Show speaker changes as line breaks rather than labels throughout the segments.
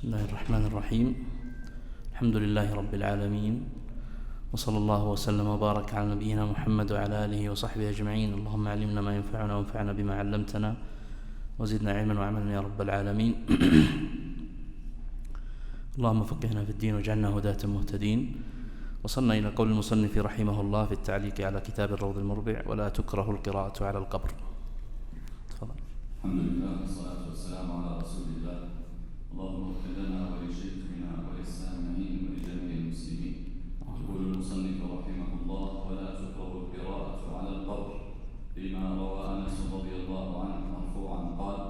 بسم الله الرحمن الرحيم. الحمد لله رب العالمين، وصلى الله وسلم وبارك على نبينا محمد وعلى آله وصحبه أجمعين. اللهم علمنا ما ينفعنا وانفعنا بما علمتنا وزدنا علما وعملا يا رب العالمين. اللهم فقهنا في الدين واجعلنا هداة مهتدين. وصلنا إلى قول المصنف رحمه الله في التعليق على كتاب الروض المربع: ولا تكره القراءة على القبر. تفضل.
الحمد لله والصلاة والسلام على رسول الله. اللهم اغفر لنا ولشيخنا وللسامعين ولجميع المسلمين. يقول المصنف رحمه الله: ولا تكره القراءة على القبر، لما روى أنس رضي الله عنه مرفوعا قال: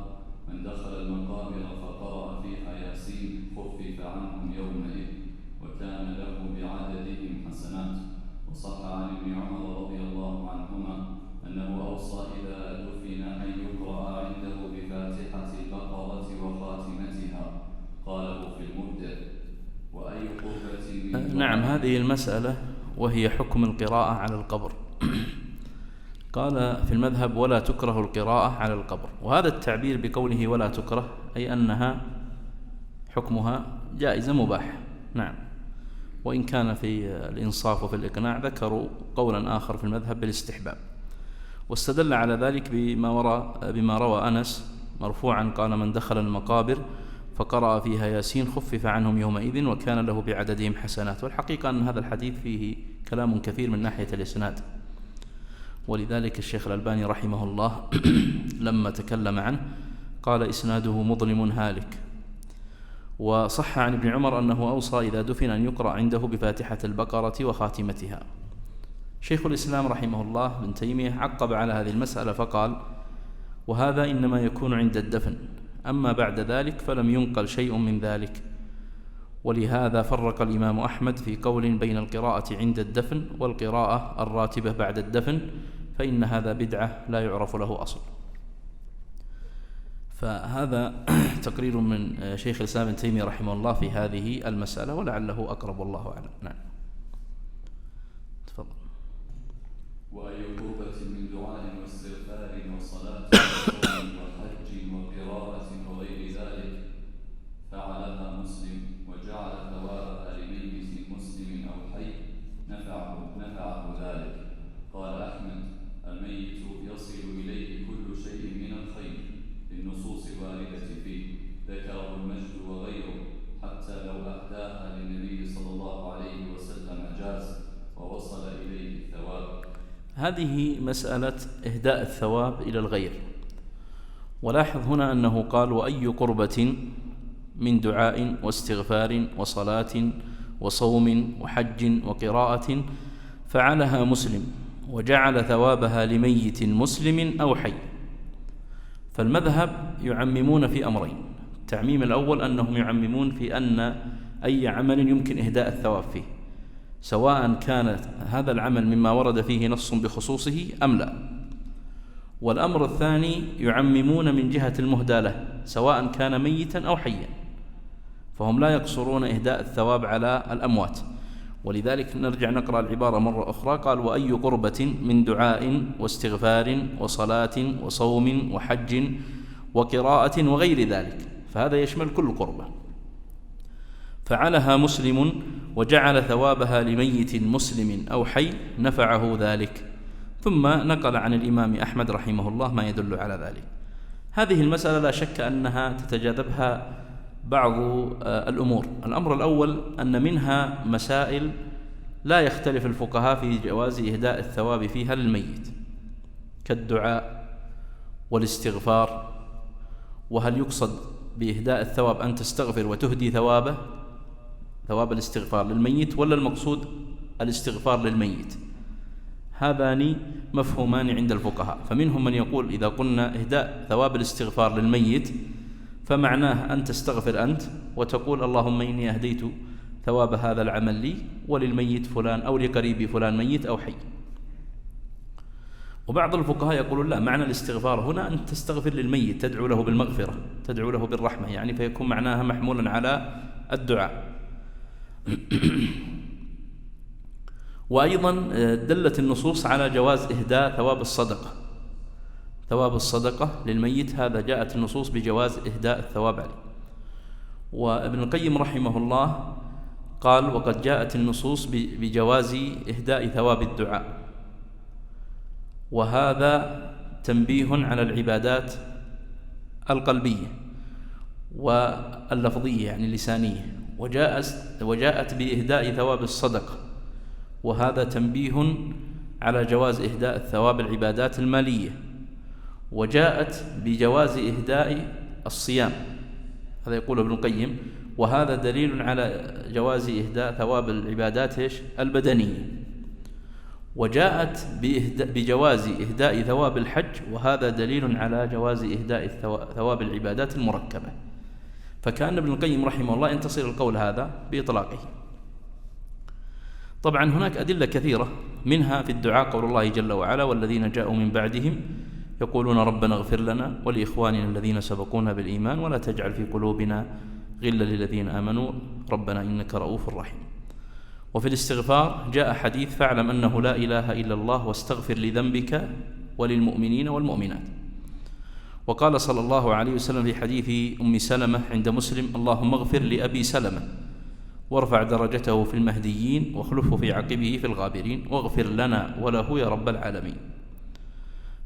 من دخل المقابر فقرأ فيها ياسين خفف عنهم يومئذ وكان له بعددهم حسنات. وصح عن ابن عمر رضي الله عنهما أنه أوصى إذا دفن أن يقرأ عنده بفاتحة البقرة وخاتمتها. قاله في المبدع. وأي قربة
نعم، هذه المسألة وهي حكم القراءة على القبر. قال في المذهب: ولا تكره القراءة على القبر. وهذا التعبير بقوله ولا تكره أي أنها حكمها جائزة مباح. نعم، وإن كان في الإنصاف وفي الإقناع ذكروا قولا آخر في المذهب بالاستحباب. واستدل على ذلك بما روى أنس مرفوعا قال: من دخل المقابر فقرأ فيها ياسين خفف عنهم يومئذ وكان له بعددهم حسنات. والحقيقة أن هذا الحديث فيه كلام كثير من ناحية الإسناد، ولذلك الشيخ الألباني رحمه الله لما تكلم عنه قال: إسناده مظلم هالك. وصح عن ابن عمر أنه أوصى إذا دفن أن يقرأ عنده بفاتحة البقرة وخاتمتها. شيخ الإسلام رحمه الله ابن تيمية عقب على هذه المسألة فقال: وهذا إنما يكون عند الدفن، أما بعد ذلك فلم ينقل شيء من ذلك. ولهذا فرق الإمام أحمد في قول بين القراءة عند الدفن والقراءة الراتبة بعد الدفن، فإن هذا بدعة لا يعرف له أصل. فهذا تقرير من شيخ الإسلام ابن تيمية رحمه الله في هذه المسألة، ولعله أقرب والله أعلم. نعم، تفضل.
وأي قربة من دعاء واستغفار وصلاة وصوم وحج وقراءة وغير ذلك فعلها مسلم وجعل ثوابها لميت مسلم أو حي نفعه ذلك. قال أحمد: الميت يصل إليه كل شيء من الخير للنصوص الواردة فيه، ذكره المجد وغيره، حتى لو أهداها للنبي صلى الله عليه وسلم جاز ووصل إليه الثواب.
هذه مسألة إهداء الثواب إلى الغير. ولاحظ هنا أنه قال: وأي قربة من دعاء واستغفار وصلاة وصوم وحج وقراءة فعلها مسلم وجعل ثوابها لميت مسلم أو حي. فالمذهب يعممون في أمرين: التعميم الأول أنهم يعممون في أن أي عمل يمكن إهداء الثواب فيه، سواء كان هذا العمل مما ورد فيه نص بخصوصه أم لا. والأمر الثاني يعممون من جهة المهدى له، سواء كان ميتا أو حيا، فهم لا يقصرون إهداء الثواب على الأموات. ولذلك نرجع نقرأ العبارة مرة أخرى. قال: وأي قربة من دعاء واستغفار وصلاة وصوم وحج وقراءة وغير ذلك، فهذا يشمل كل قربة. فعلها مسلم وجعل ثوابها لميت مسلم أو حي نفعه ذلك. ثم نقل عن الإمام أحمد رحمه الله ما يدل على ذلك. هذه المسألة لا شك أنها تتجاذبها بعض الأمور. الأمر الأول أن منها مسائل لا يختلف الفقهاء في جواز إهداء الثواب فيها للميت، كالدعاء والاستغفار. وهل يقصد بإهداء الثواب أن تستغفر وتهدي ثواب الاستغفار للميت، ولا المقصود الاستغفار للميت؟ هذان مفهومان عند الفقهاء. فمنهم من يقول إذا قلنا إهداء ثواب الاستغفار للميت فمعناه أن تستغفر أنت وتقول: اللهم إني أهديت ثواب هذا العمل لي وللميت فلان أو لقريبي فلان ميت أو حي. وبعض الفقهاء يقولون لا، معنى الاستغفار هنا أن تستغفر للميت، تدعو له بالمغفرة، تدعو له بالرحمة، يعني فيكون معناها محمولا على الدعاء. وأيضا دلت النصوص على جواز إهداء ثواب الصدقة للميت، هذا جاءت النصوص بجواز إهداء الثواب عليه. وابن القيم رحمه الله قال: وقد جاءت النصوص بجواز إهداء ثواب الدعاء، وهذا تنبيه على العبادات القلبية واللفظية يعني اللسانية، وجاءت بإهداء ثواب الصدقة، وهذا تنبيه على جواز إهداء ثواب العبادات المالية، وجاءت بجواز إهداء الصيام، هذا يقول ابن القيم، وهذا دليل على جواز إهداء ثواب العبادات البدنية، وجاءت بجواز إهداء ثواب الحج، وهذا دليل على جواز إهداء ثواب العبادات المركبة. فكان ابن القيم رحمه الله ينتصر القول هذا بإطلاقه. طبعا هناك أدلة كثيرة، منها في الدعاء قول الله جل وعلا: والذين جاءوا من بعدهم يقولون ربنا اغفر لنا ولإخواننا الذين سبقونا بالإيمان ولا تجعل في قلوبنا غلا للذين آمنوا ربنا إنك رؤوف رحيم. وفي الاستغفار جاء حديث: فاعلم أنه لا إله إلا الله واستغفر لذنبك وللمؤمنين والمؤمنات. وقال صلى الله عليه وسلم في حديث أم سلمة عند مسلم: اللهم اغفر لأبي سلمة وارفع درجته في المهديين واخلفه في عقبه في الغابرين واغفر لنا وله يا رب العالمين.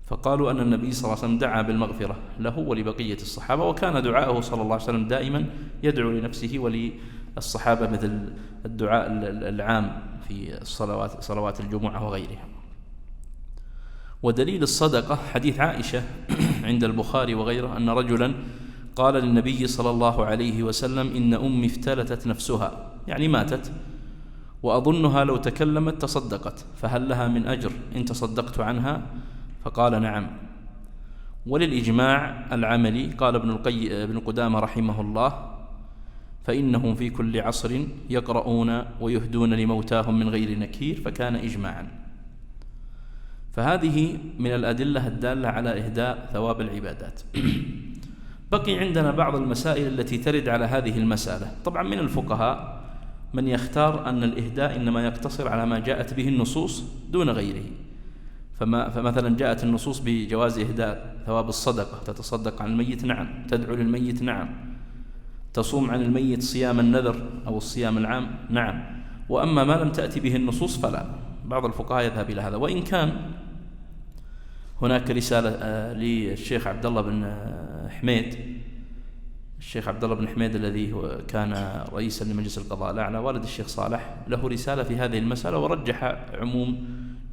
فقالوا أن النبي صلى الله عليه وسلم دعا بالمغفرة له ولبقية الصحابة، وكان دعاءه صلى الله عليه وسلم دائما يدعو لنفسه وللصحابة مثل الدعاء العام في صلوات الجمعة وغيرها. ودليل الصدقة حديث عائشة عند البخاري وغيره أن رجلا قال للنبي صلى الله عليه وسلم: إن أمي افتلتت نفسها، يعني ماتت، وأظنها لو تكلمت تصدقت، فهل لها من أجر إن تصدقت عنها؟ فقال: نعم. وللإجماع العملي قال ابن قدامة رحمه الله: فإنهم في كل عصر يقرؤون ويهدون لموتاهم من غير نكير، فكان إجماعا. فهذه من الأدلة الدالة على إهداء ثواب العبادات. بقي عندنا بعض المسائل التي ترد على هذه المسألة. طبعا من الفقهاء من يختار أن الإهداء إنما يقتصر على ما جاءت به النصوص دون غيره، فمثلا جاءت النصوص بجواز إهداء ثواب الصدقة، تتصدق عن الميت نعم، تدعو للميت نعم، تصوم عن الميت صيام النذر أو الصيام العام نعم، وأما ما لم تأتي به النصوص فلا. بعض الفقهاء يذهب إلى هذا، وإن كان هناك رسالة للشيخ عبد الله بن حميد، الشيخ عبد الله بن حميد الذي كان رئيسا لمجلس القضاء الأعلى والد الشيخ صالح، له رسالة في هذه المسألة ورجح عموم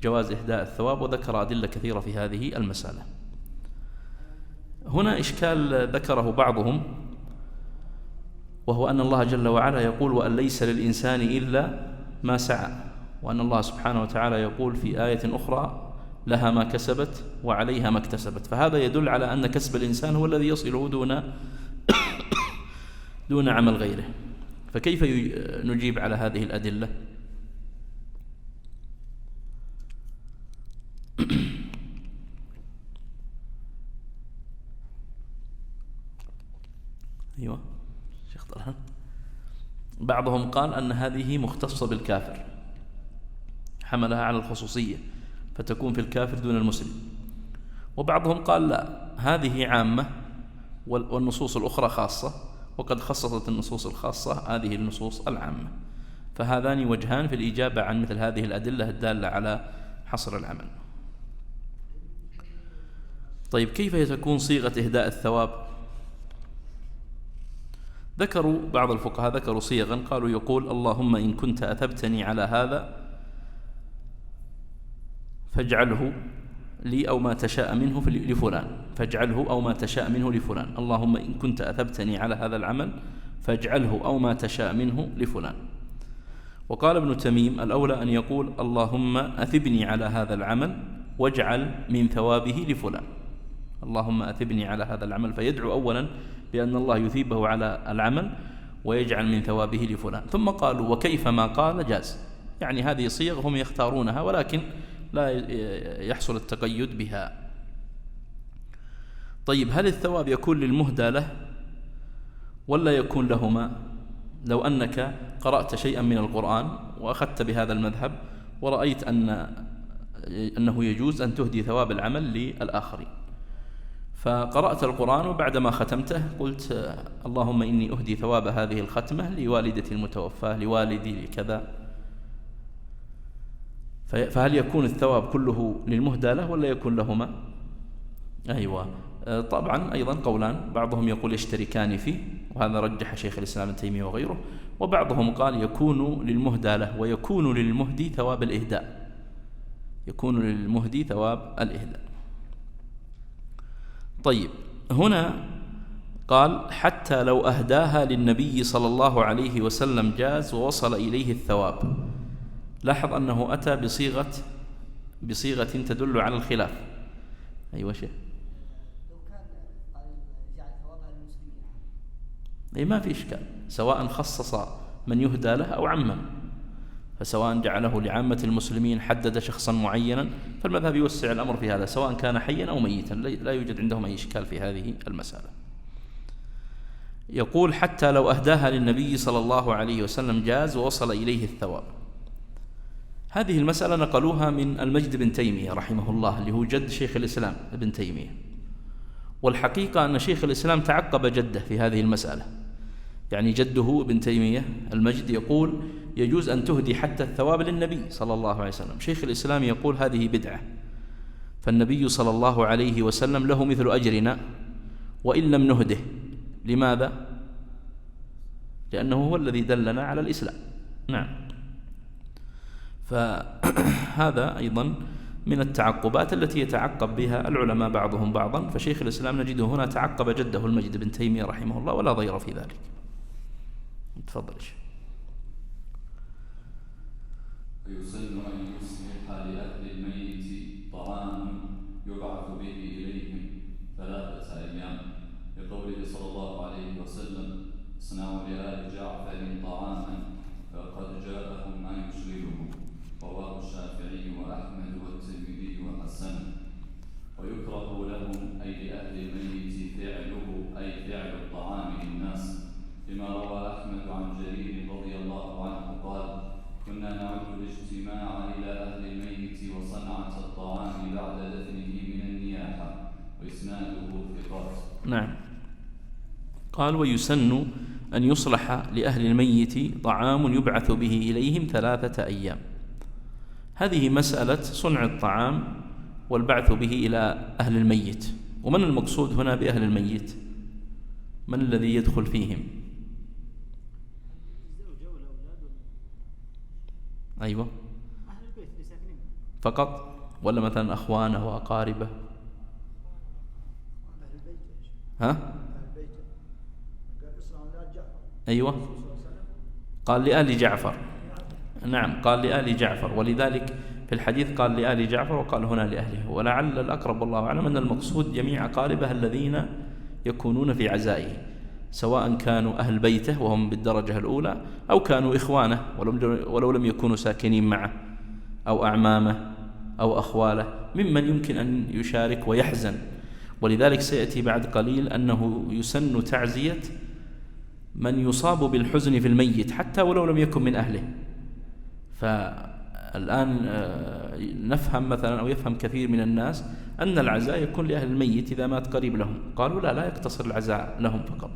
جواز إهداء الثواب وذكر أدلة كثيرة في هذه المسألة. هنا إشكال ذكره بعضهم، وهو أن الله جل وعلا يقول: وأن ليس للإنسان إلا ما سعى، وأن الله سبحانه وتعالى يقول في آية أخرى: لها ما كسبت وعليها ما اكتسبت. فهذا يدل على أن كسب الإنسان هو الذي يصله دون عمل غيره. فكيف نجيب على هذه الأدلة؟ أيوة شيخ طلحان. بعضهم قال أن هذه مختصة بالكافر، حملها على الخصوصية فتكون في الكافر دون المسلم. وبعضهم قال لا، هذه عامة والنصوص الأخرى خاصة، وقد خصصت النصوص الخاصة هذه النصوص العامة. فهذان وجهان في الإجابة عن مثل هذه الأدلة الدالة على حصر العمل. طيب كيف تكون صيغة إهداء الثواب؟ ذكروا بعض الفقهاء ذكروا صيغا، قالوا يقول: اللهم إن كنت أثبتني على هذا فاجعله لي أو ما تشاء منه لفلان، فاجعله أو ما تشاء منه لفلان، اللهم إن كنت أثبتني على هذا العمل فاجعله أو ما تشاء منه لفلان. وقال ابن تميم: الأولى أن يقول: اللهم أثبني على هذا العمل واجعل من ثوابه لفلان. اللهم أثبني على هذا العمل، فيدعو أولا بأن الله يثيبه على العمل ويجعل من ثوابه لفلان. ثم قالوا: وكيف ما قال جاز. يعني هذه صيغ هم يختارونها، ولكن لا يحصل التقيد بها. طيب هل الثواب يكون للمهدى له ولا يكون لهما؟ لو أنك قرأت شيئا من القرآن وأخذت بهذا المذهب ورأيت أنه يجوز أن تهدي ثواب العمل للآخرين، فقرأت القرآن وبعدما ختمته قلت اللهم إني أهدي ثواب هذه الختمة لوالدتي المتوفاة لوالدي لكذا، فهل يكون الثواب كله للمهدى له ولا يكون لهما؟ أيوة. طبعا أيضا قولان، بعضهم يقول يشتركان فيه، وهذا رجح شيخ الإسلام ابن تيمية وغيره، وبعضهم قال يكون للمهدى له ويكون للمهدي ثواب الإهداء، يكون للمهدي ثواب الإهداء. طيب هنا قال حتى لو أهداها للنبي صلى الله عليه وسلم جاز ووصل إليه الثواب. لاحظ أنه أتى بصيغة تدل على الخلاف. أيوة شيء
لو كان جعل ثوابها للمسلمين
أي ما في إشكال، سواء خصص من يهدى له أو عمم، فسواء جعله لعامة المسلمين حدد شخصا معينا، فالمذهب يوسع الأمر في هذا سواء كان حيا أو ميتا، لا يوجد عندهم أي إشكال في هذه المسألة. يقول حتى لو أهداها للنبي صلى الله عليه وسلم جاز ووصل إليه الثواب. هذه المسألة نقلوها من المجد بن تيمية رحمه الله اللي هو جد شيخ الإسلام ابن تيمية، والحقيقة أن شيخ الإسلام تعقب جده في هذه المسألة، يعني جده ابن تيمية المجد يقول يجوز أن تهدي حتى الثواب للنبي صلى الله عليه وسلم، شيخ الإسلام يقول هذه بدعة، فالنبي صلى الله عليه وسلم له مثل أجرنا وإن لم نهده. لماذا؟ لأنه هو الذي دلنا على الإسلام. نعم. فهذا أيضا من التعقبات التي يتعقب بها العلماء بعضهم بعضا، فشيخ الإسلام نجده هنا تعقب جده المجد بن تيمية رحمه الله ولا ضير في ذلك. تفضل.
ويسن أن يصلح لأهل الميت طعام يبعث به إليهم 3 أيام، لقوله صلى الله عليه وسلم اصنعوا لآل جعفر طعاما فقد جاءهم ما يشغلهم، رواه الشافعي وأحمد والترمذي وحسنه. ويكره لهم أي لأهل الميت فعله أي فعل الطعام للناس، لما روى أحمد عن جرير رضي الله عنه قال كنا نعد الاجتماع إلى أهل الميت وصنعة الطعام بعد دفنه من النياحة، وإسناده ثقات.
نعم. قال ويسن أن يصلح لأهل الميت طعام يبعث به إليهم 3 أيام. هذه مسألة صنع الطعام والبعث به إلى أهل الميت. ومن المقصود هنا بأهل الميت؟ من الذي يدخل فيهم؟ أيوة
أهل البيت اللي ساكنين
فقط ولا مثلا أخوانه وأقاربه؟
أهل البيت.
ها؟
أهل البيت قال اصنعوا لآل جعفر.
أيوة قال لآل جعفر. نعم قال لآل جعفر، ولذلك في الحديث قال لآل جعفر وقال هنا لأهله، ولعل الأقرب والله أعلم أن المقصود جميع أقاربه الذين يكونون في عزائه، سواء كانوا أهل بيته وهم بالدرجة الأولى أو كانوا إخوانه ولو لم يكونوا ساكنين معه، أو أعمامه أو أخواله ممن يمكن أن يشارك ويحزن. ولذلك سيأتي بعد قليل أنه يسن تعزية من يصاب بالحزن في الميت حتى ولو لم يكن من أهله. فالآن نفهم مثلا أو يفهم كثير من الناس أن العزاء يكون لأهل الميت إذا مات قريب لهم. قالوا لا يقتصر العزاء لهم فقط،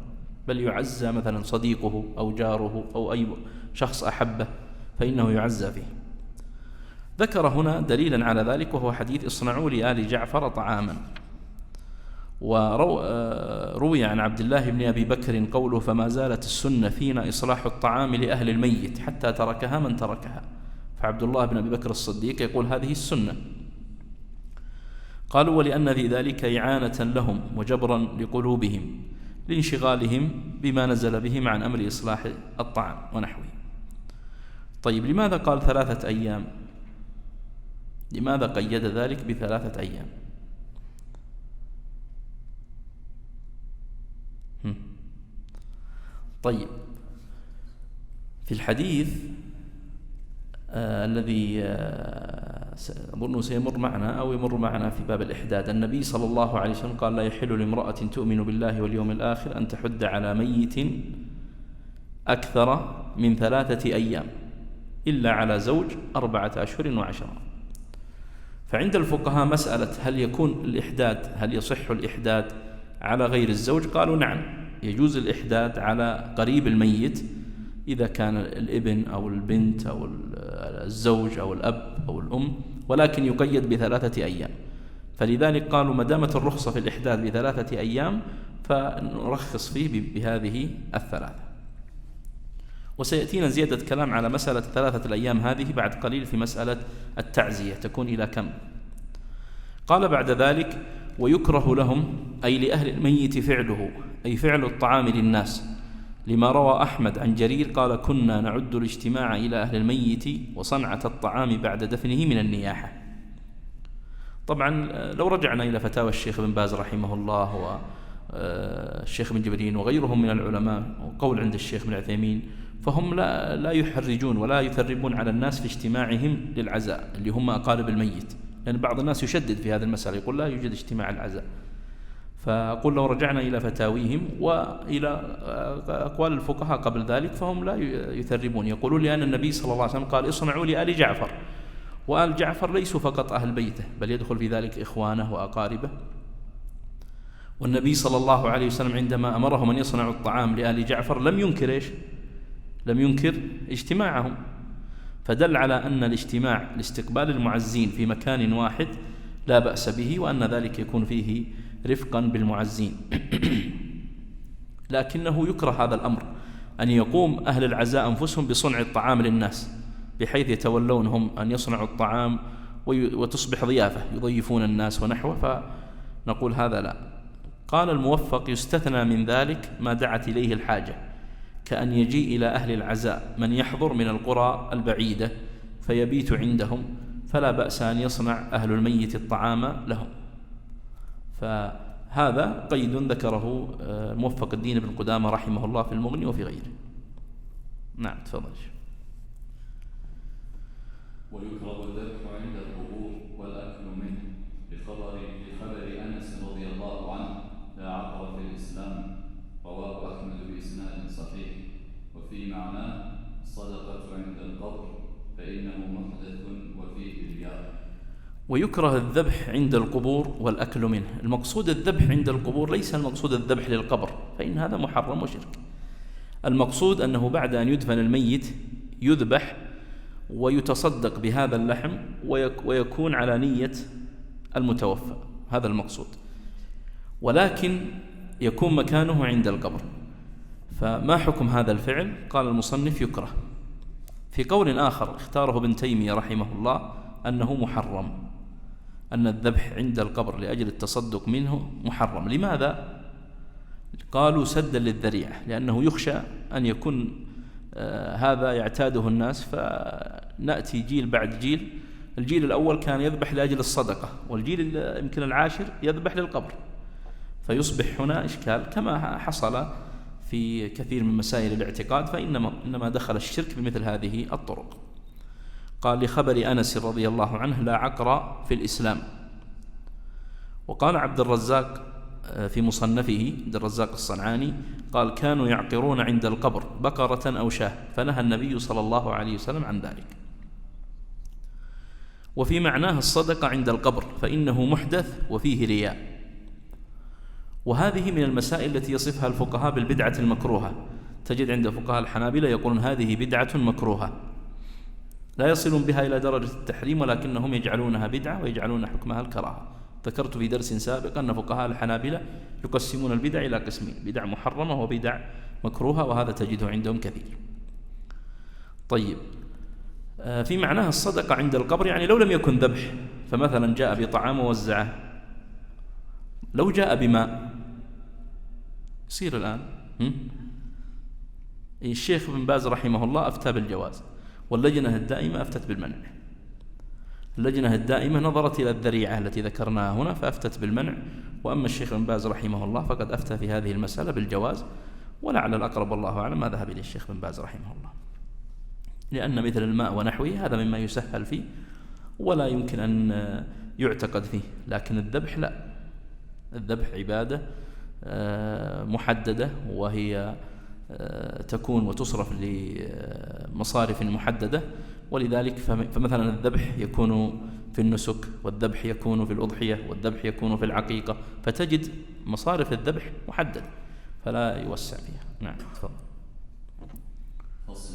بل يعزى مثلا صديقه أو جاره أو أي شخص أحبه فإنه يعزى فيه. ذكر هنا دليلا على ذلك وهو حديث اصنعوا لآل جعفر طعاما. وروي عن عبد الله بن أبي بكر قوله فما زالت السنة فينا إصلاح الطعام لأهل الميت حتى تركها من تركها. فعبد الله بن أبي بكر الصديق يقول هذه السنة. قالوا ولأن في ذلك إعانة لهم وجبرا لقلوبهم لانشغالهم بما نزل بهم عن أمر إصلاح الطعام ونحوه. طيب لماذا قال 3 أيام؟ لماذا قيد ذلك ب3 أيام؟ طيب في الحديث الذي أظنه سيمر معنا أو يمر معنا في باب الإحداد، النبي صلى الله عليه وسلم قال لا يحل لامرأة تؤمن بالله واليوم الآخر أن تحد على ميت أكثر من 3 أيام إلا على زوج 4 أشهر و10. فعند الفقهاء مسألة هل يكون الإحداد، هل يصح الإحداد على غير الزوج؟ قالوا نعم، يجوز الإحداد على قريب الميت إذا كان الابن أو البنت أو الزوج أو الأب أو الأم، ولكن يقيد ب3 أيام. فلذلك قالوا ما دامت الرخصة في الإحداد ب3 أيام فنرخص فيه بهذه ال3. وسيأتينا زيادة كلام على مسألة 3 الأيام هذه بعد قليل في مسألة التعزية تكون إلى كم. قال بعد ذلك: ويكره لهم أي لأهل الميت فعله، أي فعل الطعام للناس، لما روى أحمد عن جرير قال: كنا نعد الاجتماع إلى أهل الميت وصنعة الطعام بعد دفنه من النياحة. طبعا لو رجعنا إلى فتاوى الشيخ بن باز رحمه الله والشيخ بن جبرين وغيرهم من العلماء، وقول عند الشيخ بن عثيمين، فهم لا يحرجون ولا يثربون على الناس في اجتماعهم للعزاء اللي هم أقارب الميت، لأن بعض الناس يشدد في هذه المسألة، يقول لا يوجد اجتماع العزاء. فأقول لو رجعنا إلى فتاويهم وإلى أقوال الفقهاء قبل ذلك فهم لا يثربون، يقولون لأن النبي صلى الله عليه وسلم قال: اصنعوا لآل جعفر، وآل جعفر ليسوا فقط أهل بيته بل يدخل في ذلك إخوانه وأقاربه. والنبي صلى الله عليه وسلم عندما أمرهم أن يصنعوا الطعام لآل جعفر لم ينكر إيش؟ لم ينكر اجتماعهم، فدل على أن الاجتماع لاستقبال المعزين في مكان واحد لا بأس به، وأن ذلك يكون فيه رفقا بالمعزين. لكنه يكره هذا الأمر أن يقوم أهل العزاء أنفسهم بصنع الطعام للناس بحيث يتولونهم أن يصنعوا الطعام وتصبح ضيافة يضيفون الناس ونحوه، فنقول هذا لا. قال الموفق: يستثنى من ذلك ما دعت إليه الحاجة، كأن يجيء إلى أهل العزاء من يحضر من القرى البعيدة فيبيت عندهم، فلا بأس أن يصنع أهل الميت الطعام لهم. فهذا قيد ذكره موفق الدين بن قدامة رحمه الله في المغني وفي غيره. نعم تفضل.
ويكره الذبح عند القبور والأكل منه بخبر أنس رضي الله عنه: لا عقر في الإسلام، رواه أحمد بإسناد صحيح. وفي معناه: الصدقة عند القبر فإنه محدث وفيه رياء.
ويكره الذبح عند القبور والأكل منه. المقصود الذبح عند القبور ليس المقصود الذبح للقبر، فإن هذا محرم وشرك. المقصود أنه بعد أن يدفن الميت يذبح ويتصدق بهذا اللحم ويكون على نية المتوفى، هذا المقصود، ولكن يكون مكانه عند القبر. فما حكم هذا الفعل؟ قال المصنف: يكره. في قول آخر اختاره ابن تيمية رحمه الله أنه محرم، أن الذبح عند القبر لأجل التصدق منه محرم. لماذا؟ قالوا سدا للذريعة، لأنه يخشى أن يكون هذا يعتاده الناس، فنأتي جيل بعد جيل. الجيل الأول كان يذبح لأجل الصدقة، والجيل يمكن العاشر يذبح للقبر، فيصبح هنا إشكال كما حصل في كثير من مسائل الاعتقاد، فإنما دخل الشرك بمثل هذه الطرق. قال: لخبر أنس رضي الله عنه: لا عقر في الإسلام. وقال عبد الرزاق في مصنفه، عبد الرزاق الصنعاني، قال: كانوا يعقرون عند القبر بقرة أو شاة، فنهى النبي صلى الله عليه وسلم عن ذلك. وفي معناه الصدقة عند القبر فإنه محدث وفيه رياء. وهذه من المسائل التي يصفها الفقهاء بالبدعة المكروهة. تجد عند فقهاء الحنابلة يقولون هذه بدعة مكروهة، لا يصلون بها إلى درجة التحريم، ولكنهم يجعلونها بدعة ويجعلون حكمها الكراهة. ذكرت في درس سابق أن فقهاء الحنابلة يقسمون البدع إلى قسمين: بدع محرمة وبدع مكروهة، وهذا تجده عندهم كثير. طيب، في معناها الصدقة عند القبر، يعني لو لم يكن ذبح، فمثلا جاء بطعام ووزعه، لو جاء بماء يصير الآن الشيخ بن باز رحمه الله أفتى بالجواز، واللجنة الدائمة أفتت بالمنع. اللجنة الدائمة نظرت إلى الذريعة التي ذكرناها هنا فأفتت بالمنع، وأما الشيخ بن باز رحمه الله فقد أفتى في هذه المسألة بالجواز، ولعل الأقرب والله أعلم ما ذهب إليه الشيخ بن باز رحمه الله، لأن مثل الماء ونحوه هذا مما يسهل فيه ولا يمكن أن يعتقد فيه. لكن الذبح لا، الذبح عبادة محددة، وهي تكون وتصرف لمصارف محددة، ولذلك فمثلا الذبح يكون في النسك، والذبح يكون في الأضحية، والذبح يكون في العقيقة، فتجد مصارف الذبح محددة فلا يوسع فيها. نعم تفضل.
فصل.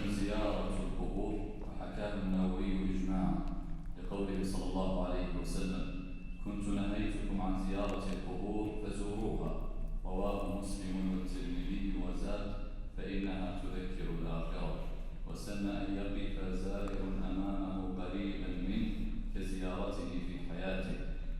زيارة القبور. وحكاه النووي إجماعا لقوله صلى الله عليه وسلم: كنت نهيتكم عن زيارة القبور فزوروها. رواه مسلم والترمذي وزاد: فإنها تذكر الآخرة. وسن أن يقف زائر أمامه قريبا منه كزيارته في حياته،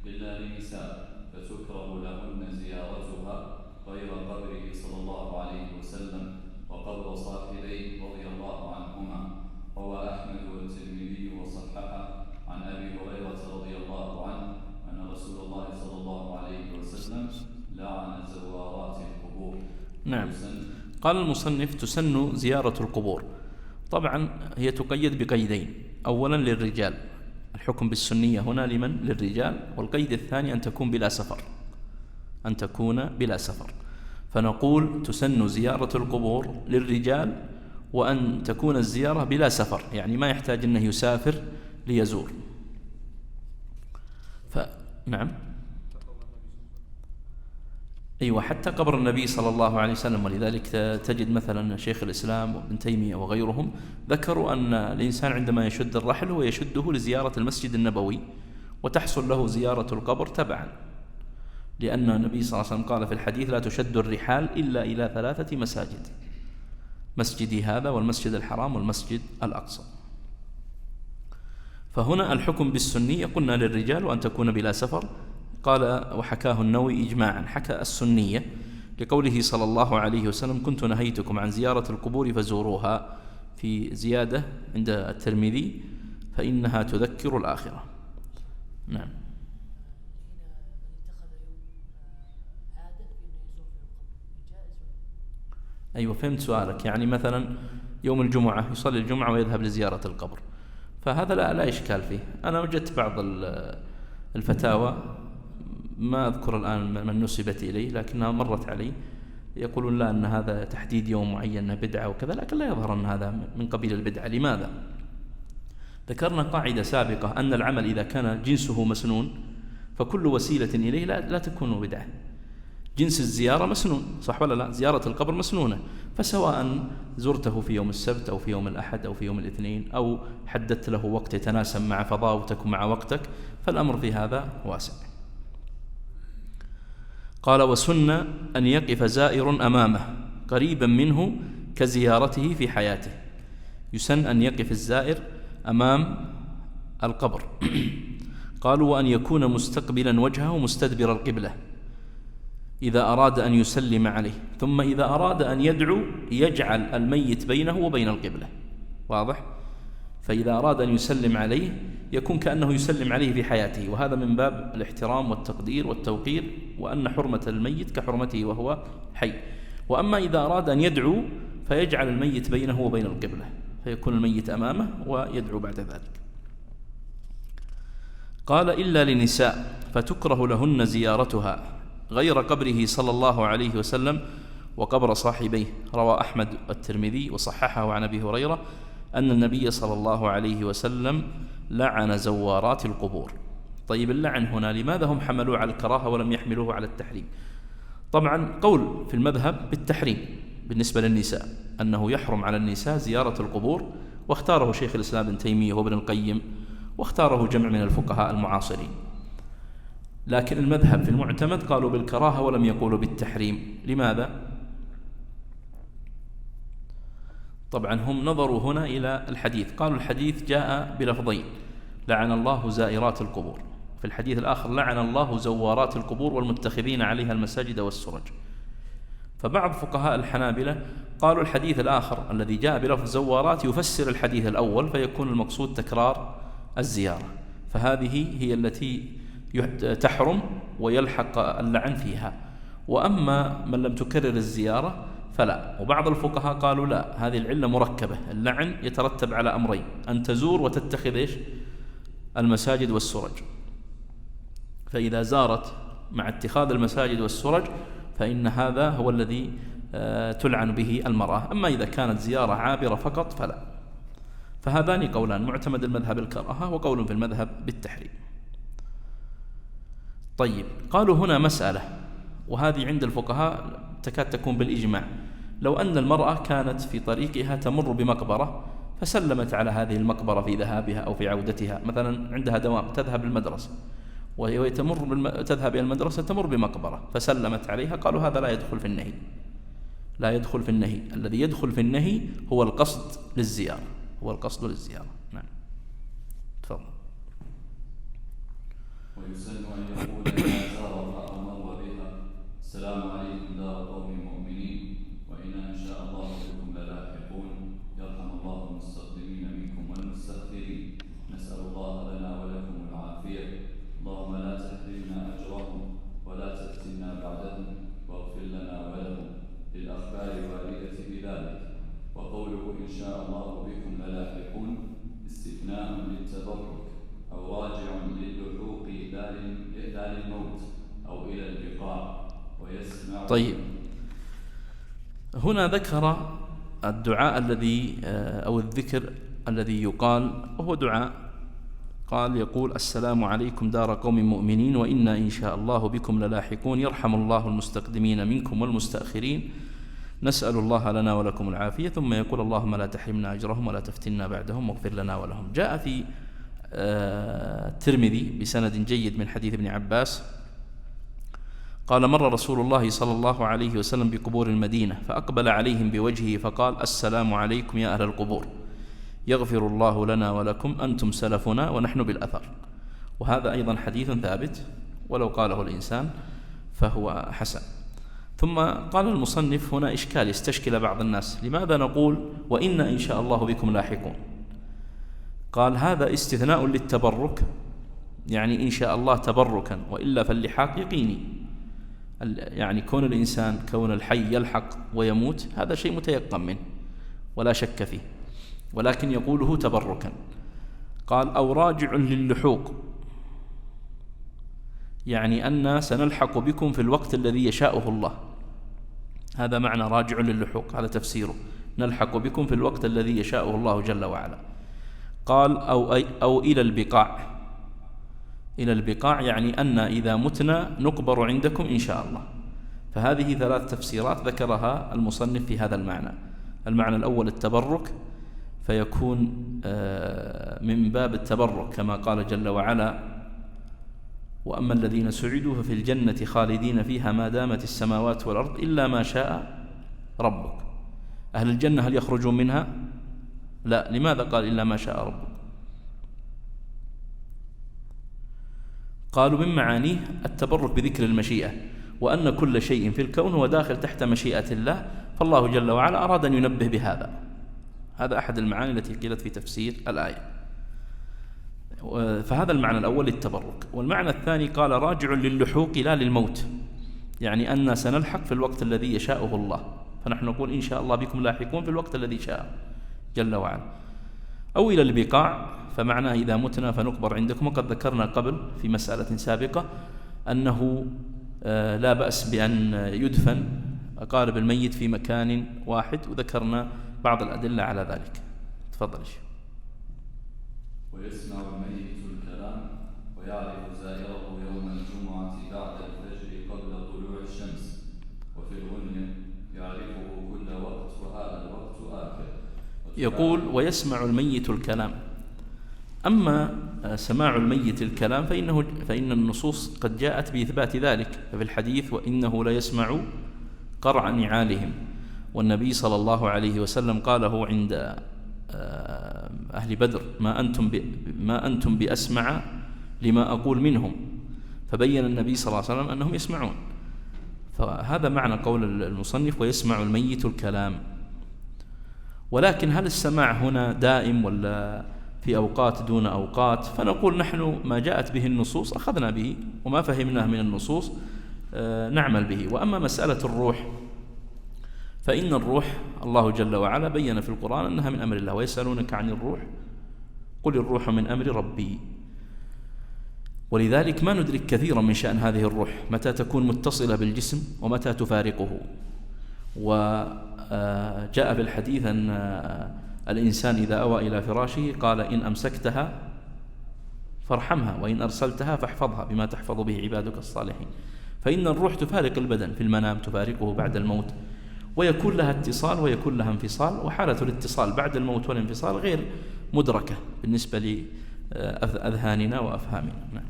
إلا لنساء فتكره لهن زيارتها غير قبره صلى الله عليه وسلم وقبر صاحبيه رضي الله عنهما. روى أحمد والترمذي وصححه عن أبي هريرة رضي الله عنه أن رسول الله صلى الله عليه وسلم لعن زوارات القبور.
نعم. قال المصنف: تسن زيارة القبور. طبعا هي تقيد بقيدين: أولا للرجال، الحكم بالسنية هنا لمن؟ للرجال. والقيد الثاني أن تكون بلا سفر، أن تكون بلا سفر. فنقول تسن زيارة القبور للرجال، وأن تكون الزيارة بلا سفر، يعني ما يحتاج أنه يسافر ليزور. نعم، أيوة، حتى قبر النبي صلى الله عليه وسلم. ولذلك تجد مثلا شيخ الإسلام وابن تيمية وغيرهم ذكروا أن الإنسان عندما يشد الرحل هو يشده لزيارة المسجد النبوي، وتحصل له زيارة القبر تبعا، لأن النبي صلى الله عليه وسلم قال في الحديث: لا تشد الرحال إلا إلى 3 مساجد: مسجدي هذا، والمسجد الحرام، والمسجد الأقصى. فهنا الحكم بالسنية قلنا للرجال، وأن تكون بلا سفر. قال: وحكاه النووي إجماعا، حكى السنية لقوله صلى الله عليه وسلم: كنت نهيتكم عن زيارة القبور فزوروها، في زيادة عند الترمذي: فإنها تذكر الآخرة. نعم. أيوة، فهمت سؤالك. يعني مثلا يوم الجمعة يصلي الجمعة ويذهب لزيارة القبر، فهذا لا إشكال فيه. أنا وجدت بعض الفتاوى، ما أذكر الآن من نسبت إليه، لكنها مرت علي، يقولون لا، أن هذا تحديد يوم معين بدعة وكذا، لكن لا يظهر أن هذا من قبيل البدعة. لماذا؟ ذكرنا قاعدة سابقة أن العمل إذا كان جنسه مسنون فكل وسيلة إليه لا تكون بدعة. جنس الزيارة مسنون، صح ولا لا؟ زيارة القبر مسنونة، فسواء زرته في يوم السبت أو في يوم الأحد أو في يوم الاثنين، أو حددت له وقت يتناسب مع فضاوتك ومع وقتك، فالأمر في هذا واسع. قال: وسن أن يقف زائر أمامه قريبا منه كزيارته في حياته. يسن أن يقف الزائر أمام القبر. قالوا: وأن يكون مستقبلا وجهه مستدبر القبلة إذا أراد أن يسلم عليه، ثم إذا أراد أن يدعو يجعل الميت بينه وبين القبلة. واضح؟ فإذا أراد أن يسلم عليه يكون كأنه يسلم عليه في حياته، وهذا من باب الاحترام والتقدير والتوقير، وأن حرمة الميت كحرمته وهو حي. وأما إذا أراد أن يدعو فيجعل الميت بينه وبين القبلة، فيكون الميت أمامه ويدعو بعد ذلك. قال: إلا لنساء فتكره لهن زيارتها غير قبره صلى الله عليه وسلم وقبر صاحبيه. روى أحمد والترمذي وصححه عن أبي هريرة أن النبي صلى الله عليه وسلم لعن زوارات القبور. طيب، اللعن هنا لماذا هم حملوه على الكراهة ولم يحملوه على التحريم؟ طبعا قول في المذهب بالتحريم بالنسبة للنساء، أنه يحرم على النساء زيارة القبور، واختاره شيخ الإسلام ابن تيمية وابن القيم، واختاره جمع من الفقهاء المعاصرين. لكن المذهب في المعتمد قالوا بالكراهة ولم يقولوا بالتحريم. لماذا؟ طبعا هم نظروا هنا إلى الحديث، قالوا الحديث جاء بلفظين: لعن الله زائرات القبور، في الحديث الآخر لعن الله زوارات القبور والمتخذين عليها المساجد والسرج. فبعض فقهاء الحنابلة قالوا الحديث الآخر الذي جاء بلفظ زوارات يفسر الحديث الأول، فيكون المقصود تكرار الزيارة، فهذه هي التي تحرم ويلحق اللعن فيها. وأما من لم تكرر الزيارة فلا. وبعض الفقهاء قالوا لا، هذه العلة مركبة، اللعن يترتب على أمرين: أن تزور وتتخذ المساجد والسرج. فإذا زارت مع اتخاذ المساجد والسرج فإن هذا هو الذي تلعن به المرأة. أما إذا كانت زيارة عابرة فقط فلا. فهذان قولان، معتمد المذهب الكراهة وقول في المذهب بالتحريم. طيب، قالوا هنا مسألة، وهذه عند الفقهاء تكاد تكون بالإجماع: لو أن المرأة كانت في طريقها تمر بمقبرة فسلمت على هذه المقبرة في ذهابها أو في عودتها، مثلا عندها دوام تذهب للمدرسة وهي تذهب إلى المدرسة تمر بمقبرة فسلمت عليها، قالوا هذا لا يدخل في النهي، لا يدخل في النهي. الذي يدخل في النهي هو القصد للزيارة، هو القصد للزيارة. نعم، تفضل.
ويسن أن يقول إذا زار امرأة مر بها: السلام عليكم دار قوم مؤمنين وإنا إن شاء الله بكم للاحقون، يرحم الله المستقدمين منكم والمستأخرين، نسأل الله لنا ولكم العافية، اللهم لا تحرمنا أجرهم ولا تفتنا بعدهم واغفر لنا ولهم، للأخبار الواردة بذلك. وقوله إن شاء الله بكم للاحقون استثناء للتبرك أو راجع للحوق لا للموت أو إلى البقاع. ويسمع.
طيب، هنا ذكر الدعاء الذي أو الذكر الذي يقال، وهو دعاء قال يقول: السلام عليكم دار قوم مؤمنين وإنا إن شاء الله بكم للاحقون، يرحم الله المستقدمين منكم والمستأخرين، نسأل الله لنا ولكم العافية، ثم يقول: اللهم لا تحرمنا أجرهم ولا تفتنا بعدهم واغفر لنا ولهم. جاء في الترمذي بسند جيد من حديث ابن عباس قال: مر رسول الله صلى الله عليه وسلم بقبور المدينة فأقبل عليهم بوجهه فقال: السلام عليكم يا أهل القبور، يغفر الله لنا ولكم، أنتم سلفنا ونحن بالأثر. وهذا أيضا حديث ثابت، ولو قاله الإنسان فهو حسن. ثم قال المصنف هنا إشكال يستشكل بعض الناس: لماذا نقول وإنا إن شاء الله بكم لاحقون؟ قال: هذا استثناء للتبرك، يعني إن شاء الله تبركا، وإلا فاللحاق يقيني، يعني كون الإنسان كون الحي يلحق ويموت هذا شيء متيقن منه ولا شك فيه، ولكن يقوله تبركا. قال: أو راجع للحوق، يعني أن سنلحق بكم في الوقت الذي يشاءه الله، هذا معنى راجع للحوق، هذا تفسيره، نلحق بكم في الوقت الذي يشاءه الله جل وعلا. قال: أو إلى البقاع، إلى البقاع يعني أن إذا متنا نقبر عندكم إن شاء الله. فهذه ثلاث تفسيرات ذكرها المصنف في هذا المعنى. المعنى الأول التبرك، فيكون من باب التبرك كما قال جل وعلا: وأما الذين سعدوا ففي الجنة خالدين فيها ما دامت السماوات والأرض إلا ما شاء ربك. أهل الجنة هل يخرجون منها؟ لا. لماذا قال إلا ما شاء ربك؟ قالوا من معانيه التبرك بذكر المشيئة، وأن كل شيء في الكون هو داخل تحت مشيئة الله، فالله جل وعلا أراد أن ينبه بهذا. هذا أحد المعاني التي قيلت في تفسير الآية. فهذا المعنى الأول للتبرك. والمعنى الثاني قال: راجع للحوق لا للموت، يعني أن سنلحق في الوقت الذي يشاءه الله، فنحن نقول إن شاء الله بكم لاحقون في الوقت الذي شاء جل وعلا. أو إلى البقاع، فمعناه إذا متنا فنقبر عندكم. وقد ذكرنا قبل في مسألة سابقة أنه لا بأس بأن يدفن أقارب الميت في مكان واحد، وذكرنا بعض الأدلة على ذلك. تفضل.
ويسمع الميت الكلام ويعرف زائره يوم الجمعة بعد الفجر قبل طلوع الشمس، وفي الغنية يعرفه كل وقت وهذا الوقت آخر.
يقول: ويسمع الميت الكلام. أما سماع الميت الكلام فإن النصوص قد جاءت بإثبات ذلك، ففي الحديث: وإنه ليسمع قرع نعالهم. والنبي صلى الله عليه وسلم قاله عند أهل بدر: ما أنتم بأسمع لما أقول منهم، فبين النبي صلى الله عليه وسلم أنهم يسمعون. فهذا معنى قول المصنف: ويسمع الميت الكلام. ولكن هل السماع هنا دائم ولا في أوقات دون أوقات؟ فنقول نحن ما جاءت به النصوص أخذنا به، وما فهمناه من النصوص نعمل به. وأما مسألة الروح فإن الروح الله جل وعلا بين في القرآن أنها من أمر الله: ويسألونك عن الروح قل الروح من أمر ربي. ولذلك ما ندرك كثيرا من شأن هذه الروح، متى تكون متصلة بالجسم ومتى تفارقه. وجاء في الحديث أن الإنسان إذا أوى إلى فراشه قال إن أمسكتها فارحمها وإن أرسلتها فاحفظها بما تحفظ به عبادك الصالحين. فإن الروح تفارق البدن في المنام، تفارقه بعد الموت، ويكون لها اتصال ويكون لها انفصال، وحالة الاتصال بعد الموت والانفصال غير مدركة بالنسبة لأذهاننا وأفهامنا. نعم.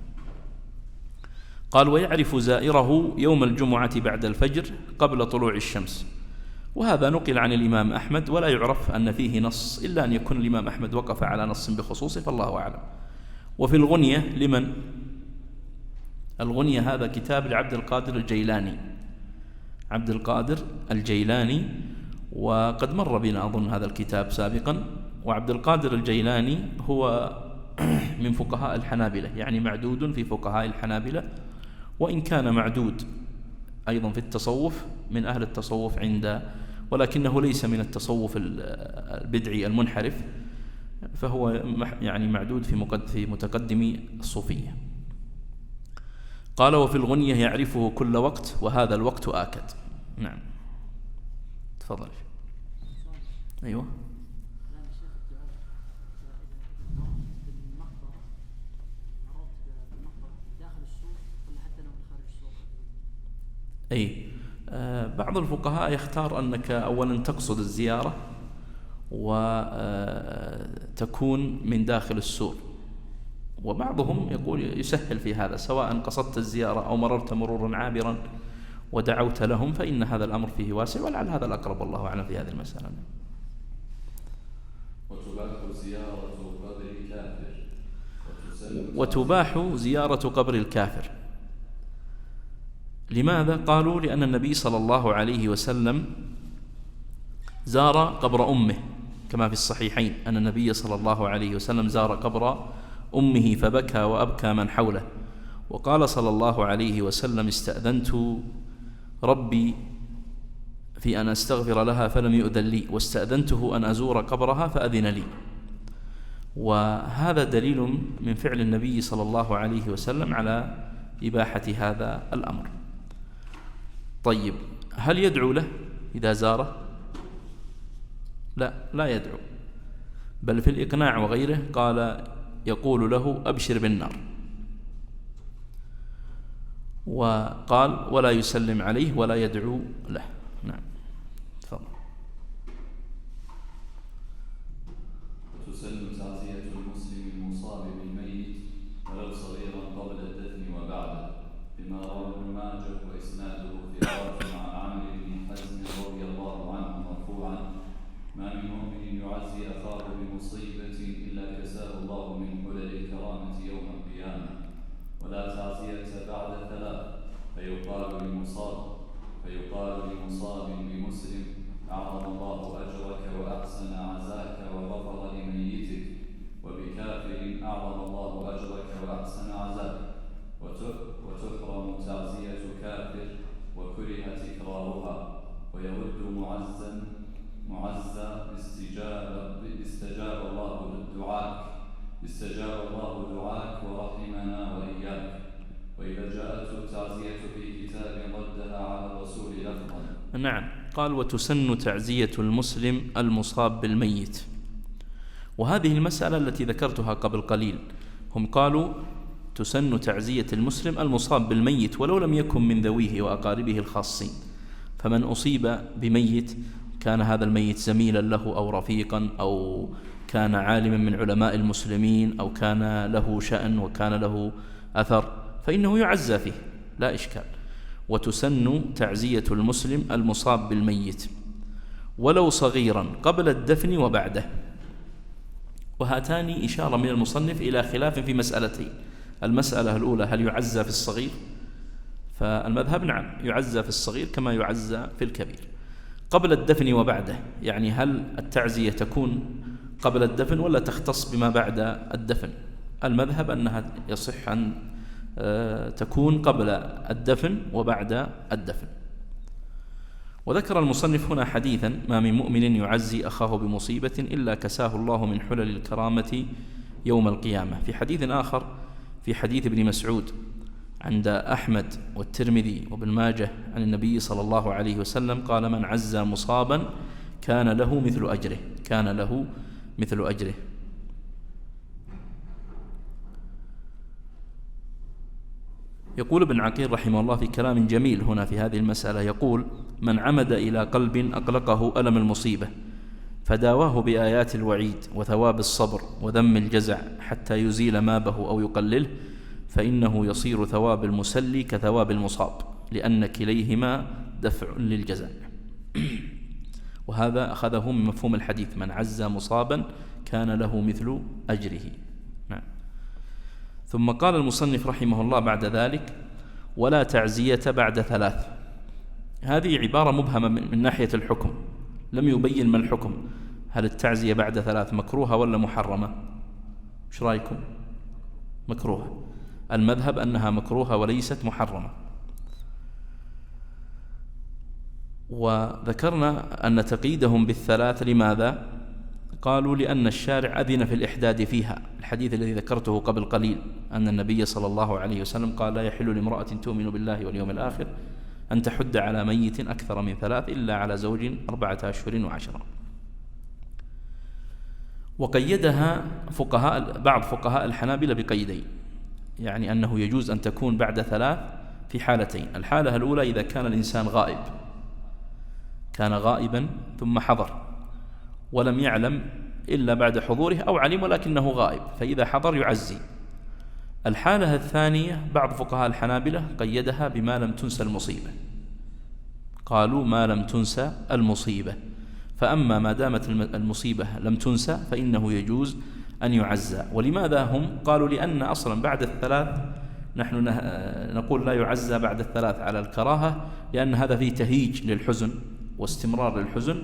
قال ويعرف زائره يوم الجمعة بعد الفجر قبل طلوع الشمس. وهذا نقل عن الإمام أحمد، ولا يعرف أن فيه نص إلا أن يكون الإمام أحمد وقف على نص بخصوصه، فالله أعلم. وفي الغنية لمن؟ الغنية هذا كتاب لعبد القادر الجيلاني، عبد القادر الجيلاني، وقد مر بنا أظن هذا الكتاب سابقا. وعبد القادر الجيلاني هو من فقهاء الحنابلة، يعني معدود في فقهاء الحنابلة، وإن كان معدود أيضا في التصوف من أهل التصوف ولكنه ليس من التصوف البدعي المنحرف، فهو يعني معدود في متقدمي الصوفية. قال وفي الغنية يعرفه كل وقت وهذا الوقت آكد. نعم تفضل. أيوة. أي بعض الفقهاء يختار أنك أولا تقصد الزيارة وتكون من داخل السور، وبعضهم يقول يسهل في هذا، سواء قصدت الزيارة أو مررت مرورا عابرا ودعوت لهم، فإن هذا الأمر فيه واسع، ولعل هذا الأقرب والله أعلم في هذه المسألة. وتباح زيارة قبر الكافر. لماذا؟ قالوا لأن النبي صلى الله عليه وسلم زار قبر أمه، كما في الصحيحين أن النبي صلى الله عليه وسلم زار قبر أمه فبكى وأبكى من حوله، وقال صلى الله عليه وسلم استأذنت ربي في أن أستغفر لها فلم يؤذن لي، واستأذنته أن أزور قبرها فأذن لي. وهذا دليل من فعل النبي صلى الله عليه وسلم على إباحة هذا الأمر. طيب هل يدعو له إذا زاره؟ لا يدعو، بل في الإقناع وغيره قال يقول له أبشر بالنار، وقال ولا يسلم عليه ولا يدعو له. نعم تفضل.
تسن تعزية المسلم المصاب بالميت ولو صغيرا قبل الدفن وبعده، بما روى ابن ماجه وإسناده ثقات عن عامر بن حزم رضي الله عنه مرفوعا: ما من مؤمن يعزي أخاه بمصيبة إلا كساه الله من حلل الكرامة يوم القيامة. ولا تعزية بعد ثلاث، فيقال لمصاب بمسلم أعظم الله أجرك وأحسن عزاك وغفر لميتك، وبكافر أعظم الله أجرك وأحسن عزاك. وتحرم تعزية كافر وكره تكرارها، ويرد معزى استجاب الله دعاك ورحمنا وإياك. وإذا جاءته التعزية في كتاب ردها على الرسول لفظا.
نعم. قال وتسن تعزية المسلم المصاب بالميت. وهذه المسألة التي ذكرتها قبل قليل، هم قالوا تسن تعزية المسلم المصاب بالميت ولو لم يكن من ذويه وأقاربه الخاصين. فمن أصيب بميت كان هذا الميت زميلا له أو رفيقا أو كان عالما من علماء المسلمين أو كان له شأن وكان له أثر، فإنه يعزى فيه لا إشكال. وتسن تعزية المسلم المصاب بالميت ولو صغيرا قبل الدفن وبعده. وهاتان إشارة من المصنف إلى خلاف في مسألتين: المسألة الأولى هل يعزى في الصغير؟ فالمذهب نعم يعزى في الصغير كما يعزى في الكبير. قبل الدفن وبعده، يعني هل التعزية تكون قبل الدفن ولا تختص بما بعد الدفن؟ المذهب أنها يصح أن تكون قبل الدفن وبعد الدفن. وذكر المصنف هنا حديثا: ما من مؤمن يعزي أخاه بمصيبة إلا كساه الله من حلل الكرامة يوم القيامة. في حديث آخر في حديث ابن مسعود عند أحمد والترمذي وابن ماجه عن النبي صلى الله عليه وسلم قال: من عزى مصابا كان له مثل أجره، كان له مثل أجره. يقول ابن عقيل رحمه الله في كلام جميل هنا في هذه المسألة، يقول: من عمد إلى قلب أقلقه ألم المصيبة فداواه بآيات الوعيد وثواب الصبر وذم الجزع حتى يزيل ما به أو يقلله، فإنه يصير ثواب المسلي كثواب المصاب، لأن كليهما دفع للجزع. وهذا أخذه من مفهوم الحديث: من عز مصابا كان له مثل أجره. نعم. ثم قال المصنف رحمه الله بعد ذلك: ولا تعزية بعد 3. هذه عبارة مبهمة من ناحية الحكم، لم يبين ما الحكم، هل التعزية بعد 3 مكروهة ولا محرمة؟ ايش رأيكم؟ مكروهة. المذهب أنها مكروهة وليست محرمة. وذكرنا أن تقييدهم بال3 لماذا؟ قالوا: لأن الشارع أذن في الإحداد فيها، الحديث الذي ذكرته قبل قليل أن النبي صلى الله عليه وسلم قال: لا يحل لامرأة تؤمن بالله واليوم الآخر أن تحد على ميت أكثر من 3 إلا على زوج 4 أشهر و10. وقيدها بعض فقهاء الحنابلة بقيدين، يعني أنه يجوز أن تكون بعد 3 في حالتين: الحالة الأولى إذا كان الإنسان غائب، كان غائبا ثم حضر ولم يعلم إلا بعد حضوره، أو علم ولكنه غائب، فإذا حضر يعزي. الحالة الثانية بعض فقهاء الحنابلة قيدها بما لم تنسى المصيبة، قالوا: ما لم تنسى المصيبة، فأما ما دامت المصيبة لم تنسى فإنه يجوز أن يعزى. ولماذا هم؟ قالوا: لأن أصلا بعد 3 نحن نقول لا يعزى بعد 3 على الكراهة، لأن هذا فيه تهيج للحزن واستمرار للحزن،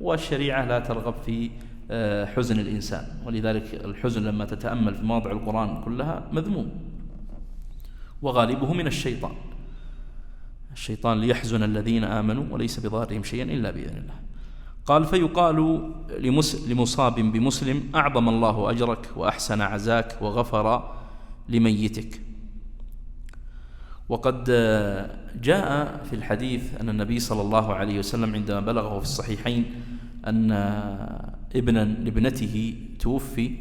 والشريعة لا ترغب في حزن الإنسان، ولذلك الحزن لما تتأمل في مواضع القرآن كلها مذموم، وغالبه من الشيطان ليحزن الذين آمنوا وليس بضارهم شيئا إلا بإذن الله. قال: فيقال لمصاب بمسلم: أعظم الله أجرك وأحسن عزاك وغفر لميتك. وقد جاء في الحديث أن النبي صلى الله عليه وسلم عندما بلغه في الصحيحين أن ابنا لابنته توفي،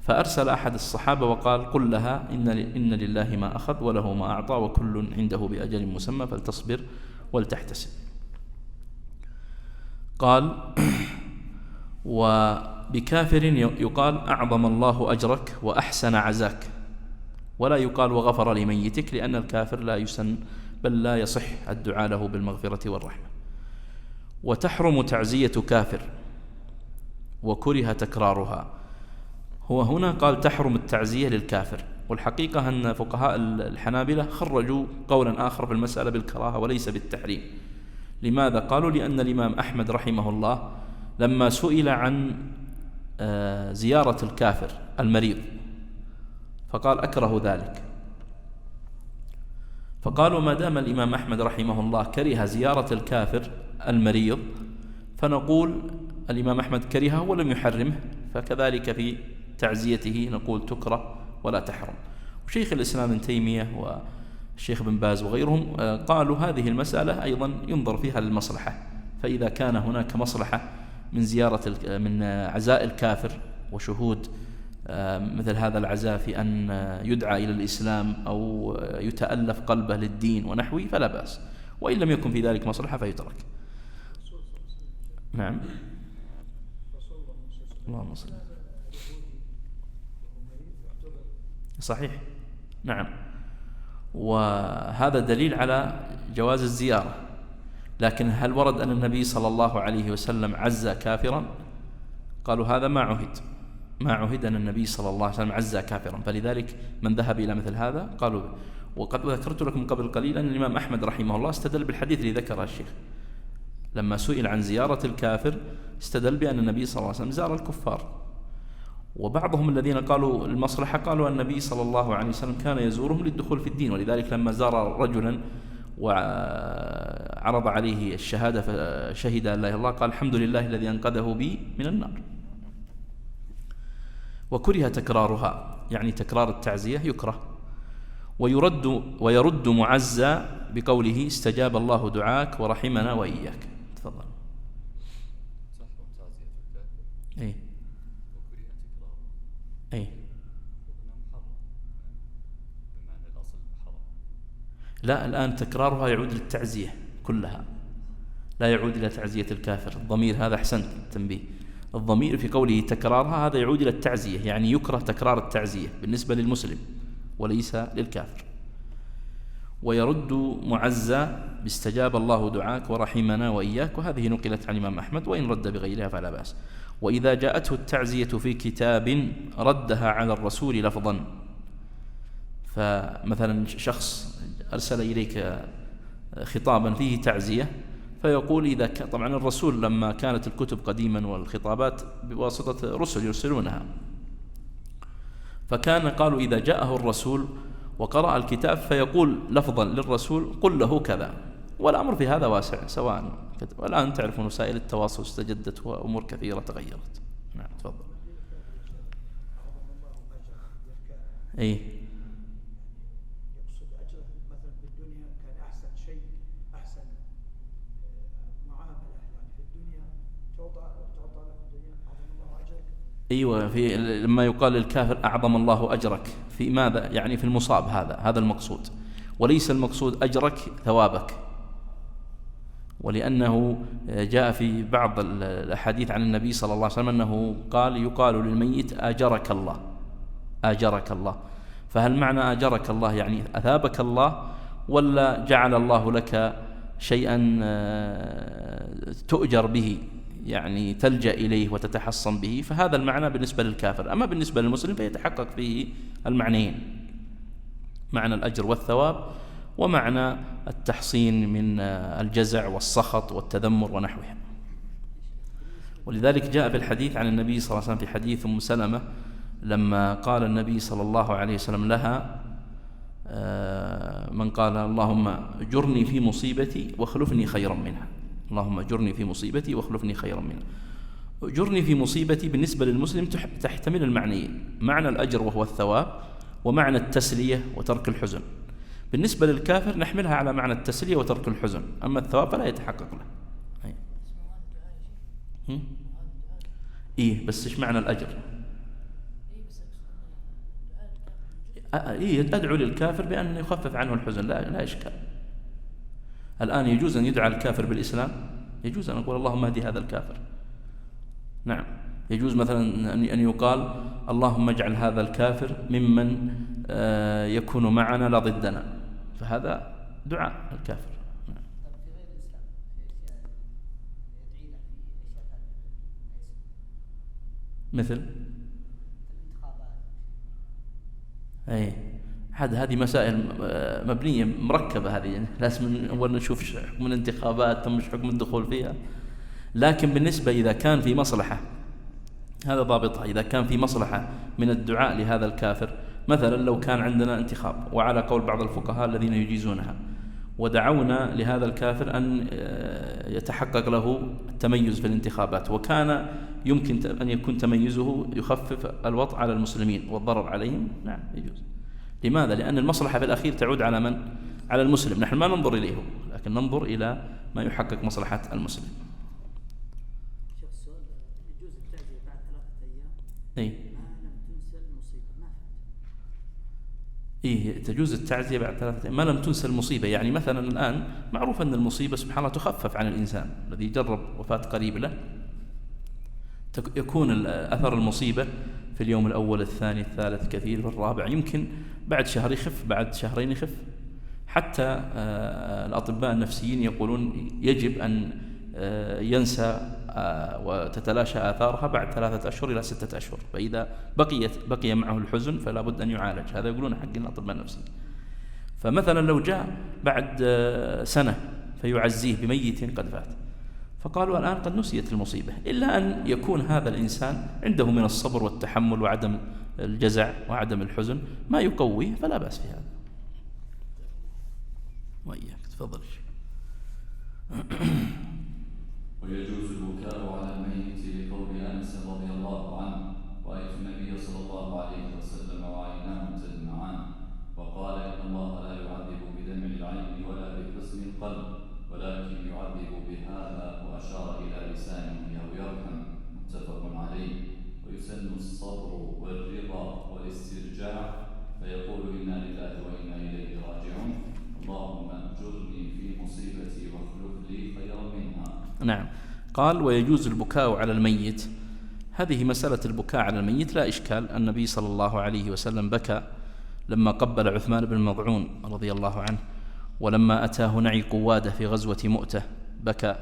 فأرسل أحد الصحابة وقال: قل لها إن لله ما أخذ وله ما أعطى وكل عنده بأجل مسمى فلتصبر ولتحتسب. قال: وبكافر يقال: أعظم الله أجرك وأحسن عزاك، ولا يقال وغفر لميتك، لأن الكافر لا يسن بل لا يصح الدعاء له بالمغفرة والرحمة. وتحرم تعزية كافر وكره تكرارها. هو هنا قال تحرم التعزية للكافر، والحقيقة أن فقهاء الحنابلة خرجوا قولا آخر في المسألة بالكراهة وليس بالتحريم. لماذا؟ قالوا: لأن الإمام أحمد رحمه الله لما سئل عن زيارة الكافر المريض فقال: أكره ذلك. فقالوا: ما دام الإمام أحمد رحمه الله كره زيارة الكافر المريض فنقول الإمام أحمد كرهه ولم يحرمه، فكذلك في تعزيته نقول تكره ولا تحرم. وشيخ الإسلام ابن تيمية والشيخ بن باز وغيرهم قالوا هذه المسألة أيضا ينظر فيها للمصلحة، فإذا كان هناك مصلحة من عزاء الكافر وشهود مثل هذا العزاء في أن يدعى إلى الإسلام أو يتألف قلبه للدين ونحوه فلا بأس، وإن لم يكن في ذلك مصلحة فيترك. نعم. اللهم صل. صحيح. نعم. وهذا دليل على جواز الزيارة، لكن هل ورد أن النبي صلى الله عليه وسلم عزى كافرا؟ قالوا هذا ما عهد أن النبي صلى الله عليه وسلم عزى كافرا، فلذلك من ذهب إلى مثل هذا قالوا. وقد ذكرت لكم قبل قليل أن الإمام أحمد رحمه الله استدل بالحديث اللي ذكره الشيخ، لما سئل عن زيارة الكافر استدل بأن النبي صلى الله عليه وسلم زار الكفار. وبعضهم الذين قالوا المصلحة قالوا أن النبي صلى الله عليه وسلم كان يزورهم للدخول في الدين، ولذلك لما زار رجلا وعرض عليه الشهادة فشهد أن لا إله إلا الله قال الحمد لله الذي أنقذه بي من النار. وكره تكرارها، يعني تكرار التعزية يكره. ويرد معزى بقوله استجاب الله دعاك ورحمنا وإياك. تفضل.
تحرم تعزية الكافر.
إيه؟ أي
وهنا محرم بمعنى الأصل حرام.
لا، الآن تكرارها يعود للتعزية كلها، لا يعود إلى تعزية الكافر. الضمير هذا أحسنت التنبيه، الضمير في قوله تكرارها هذا يعود إلى التعزية، يعني يكره تكرار التعزية بالنسبة للمسلم وليس للكافر. ويرد معزى باستجاب الله دعاك ورحمنا وإياك، وهذه نقلت عن الإمام أحمد، وإن رد بغيرها فلا بأس. وإذا جاءته التعزية في كتاب ردها على الرسول لفظا، فمثلا شخص أرسل إليك خطابا فيه تعزية، فيقول إذا طبعا الرسول لما كانت الكتب قديما والخطابات بواسطة رسل يرسلونها، فكان قالوا إذا جاءه الرسول وقرأ الكتاب فيقول لفظا للرسول قل له كذا، والأمر في هذا واسع سواء كتب. والآن تعرفون وسائل التواصل استجدت وأمور كثيرة تغيرت. نعم تفضل. أي
يقصد أجره مثلا في الدنيا كان أحسن شيء، أحسن معاملة يعني في الدنيا تعطى له في الدنيا أعظم الله أجرك.
أيوة، في لما يقال للكافر أعظم الله أجرك في ماذا؟ يعني في المصاب، هذا المقصود، وليس المقصود أجرك ثوابك. ولأنه جاء في بعض الأحاديث عن النبي صلى الله عليه وسلم أنه يقال للميت آجرك الله، آجرك الله. فهل معنى آجرك الله يعني أثابك الله، ولا جعل الله لك شيئا تؤجر به، يعني تلجأ إليه وتتحصن به؟ فهذا المعنى بالنسبة للكافر. أما بالنسبة للمسلم فيتحقق فيه المعنيين، معنى الأجر والثواب، ومعنى التحصين من الجزع والسخط والتذمر ونحوها. ولذلك جاء في الحديث عن النبي صلى الله عليه وسلم في حديث أم سلمة لما قال النبي صلى الله عليه وسلم لها من قال اللهم اجرني في مصيبتي واخلفني خيرا منها، اللهم اجرني في مصيبتي واخلفني خيرا منها. اجرني في مصيبتي بالنسبة للمسلم تحتمل المعنيين، معنى الأجر وهو الثواب، ومعنى التسلية وترك الحزن. بالنسبة للكافر نحملها على معنى التسلية وترك الحزن، أما الثواب فلا يتحقق له. إيه بس إيش معنى الأجر؟ إيه أدعو للكافر بأن يخفف عنه الحزن، لا إشكال. الآن يجوز أن يدعى الكافر بالإسلام، يجوز أن نقول اللهم اهدي هذا الكافر. نعم يجوز مثلا أن يقال اللهم اجعل هذا الكافر ممن يكون معنا لا ضدنا، فهذا دعاء الكافر. نعم.
في غير الإسلام يدعي له في أشياء
مثل
الانتخابات.
أي هذه مسائل مبنية مركبة، هذه يعني لازم أول نشوف حكم الانتخابات ثم حكم الدخول فيها. لكن بالنسبة إذا كان في مصلحة، هذا ضابطها، إذا كان في مصلحة من الدعاء لهذا الكافر، مثلا لو كان عندنا انتخاب وعلى قول بعض الفقهاء الذين يجيزونها، ودعونا لهذا الكافر أن يتحقق له التميز في الانتخابات، وكان يمكن أن يكون تميزه يخفف الوطأ على المسلمين والضرر عليهم، نعم يجوز. لماذا؟ لأن المصلحة في الأخير تعود على من؟ على المسلم. نحن ما ننظر إليه، لكن ننظر إلى ما يحقق مصلحة المسلم.
شيخ السؤال، يجوز التعزية بعد 3 أيام
أي
ما لم تنسى المصيبة؟ ما فهمت.
إيه تجوز التعزية بعد 3 أيام ما لم تنسى المصيبة. يعني مثلا الآن معروف أن المصيبة سبحان الله تخفف عن الإنسان الذي جرب وفاة قريب له، يكون أثر المصيبة في اليوم الأول الثاني الثالث كثير، في الرابع يمكن بعد شهر يخف، بعد شهرين يخف. حتى الأطباء النفسيين يقولون يجب أن ينسى وتتلاشى آثارها بعد 3 أشهر إلى 6 أشهر، فإذا بقي معه الحزن فلا بد أن يعالج. هذا يقولون حق الأطباء النفسيين. فمثلا لو جاء بعد سنة فيعزيه بميت قد فات، فقالوا الآن قد نسيت المصيبة، إلا أن يكون هذا الإنسان عنده من الصبر والتحمل وعدم الجزع وعدم الحزن ما يقويه، فلا بأس في هذا. وإياك تفضل.
ويجوز البكاء على الميت لقول أنس رضي الله عنه رأيت النبي صلى الله عليه وسلم وعيناه تدمعان وقال إن الله لا يعذب بدمع العين ولا بحزن القلب ولكن يعذب بهذا، وأشار إلى لسانه أو يرحم، متفق عليه. ويسن الصبر والرضا والاسترجاع فيقول إنا لله وإنا إليه راجعون اللهم أجرني في مصيبتي واخلف لي خيرا منها.
نعم. قال ويجوز البكاء على الميت. هذه مسألة البكاء على الميت لا إشكال. النبي صلى الله عليه وسلم بكى لما قبل عثمان بن مظعون رضي الله عنه، ولما أتاه نعي قوادة في غزوة مؤتة بكى،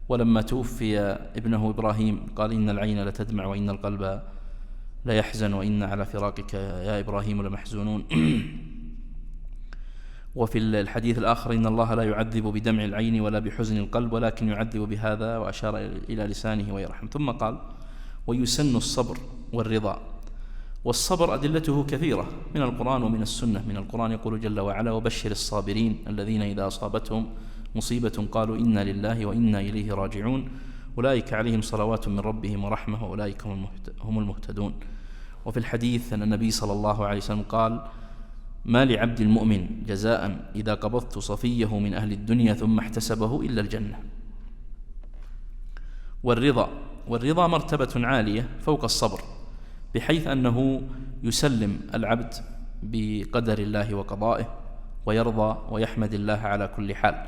ولما توفي ابنه إبراهيم قال إن العين لتدمع وإن القلب لا يحزن وإن على فراقك يا إبراهيم لمحزونون. وفي الحديث الآخر إن الله لا يعذب بدمع العين ولا بحزن القلب ولكن يعذب بهذا، وأشار إلى لسانه ويرحم. ثم قال ويسن الصبر والرضا. والصبر أدلته كثيرة من القرآن ومن السنة. من القرآن يقول جل وعلا وبشر الصابرين الذين إذا أصابتهم مصيبة قالوا إنا لله وإنا إليه راجعون أولئك عليهم صلوات من ربهم ورحمة وأولئك هم المهتدون. وفي الحديث أن النبي صلى الله عليه وسلم قال ما لعبد المؤمن جزاء إذا قبضت صفيه من أهل الدنيا ثم احتسبه إلا الجنة. والرضا مرتبة عالية فوق الصبر، بحيث أنه يسلم العبد بقدر الله وقضائه ويرضى ويحمد الله على كل حال.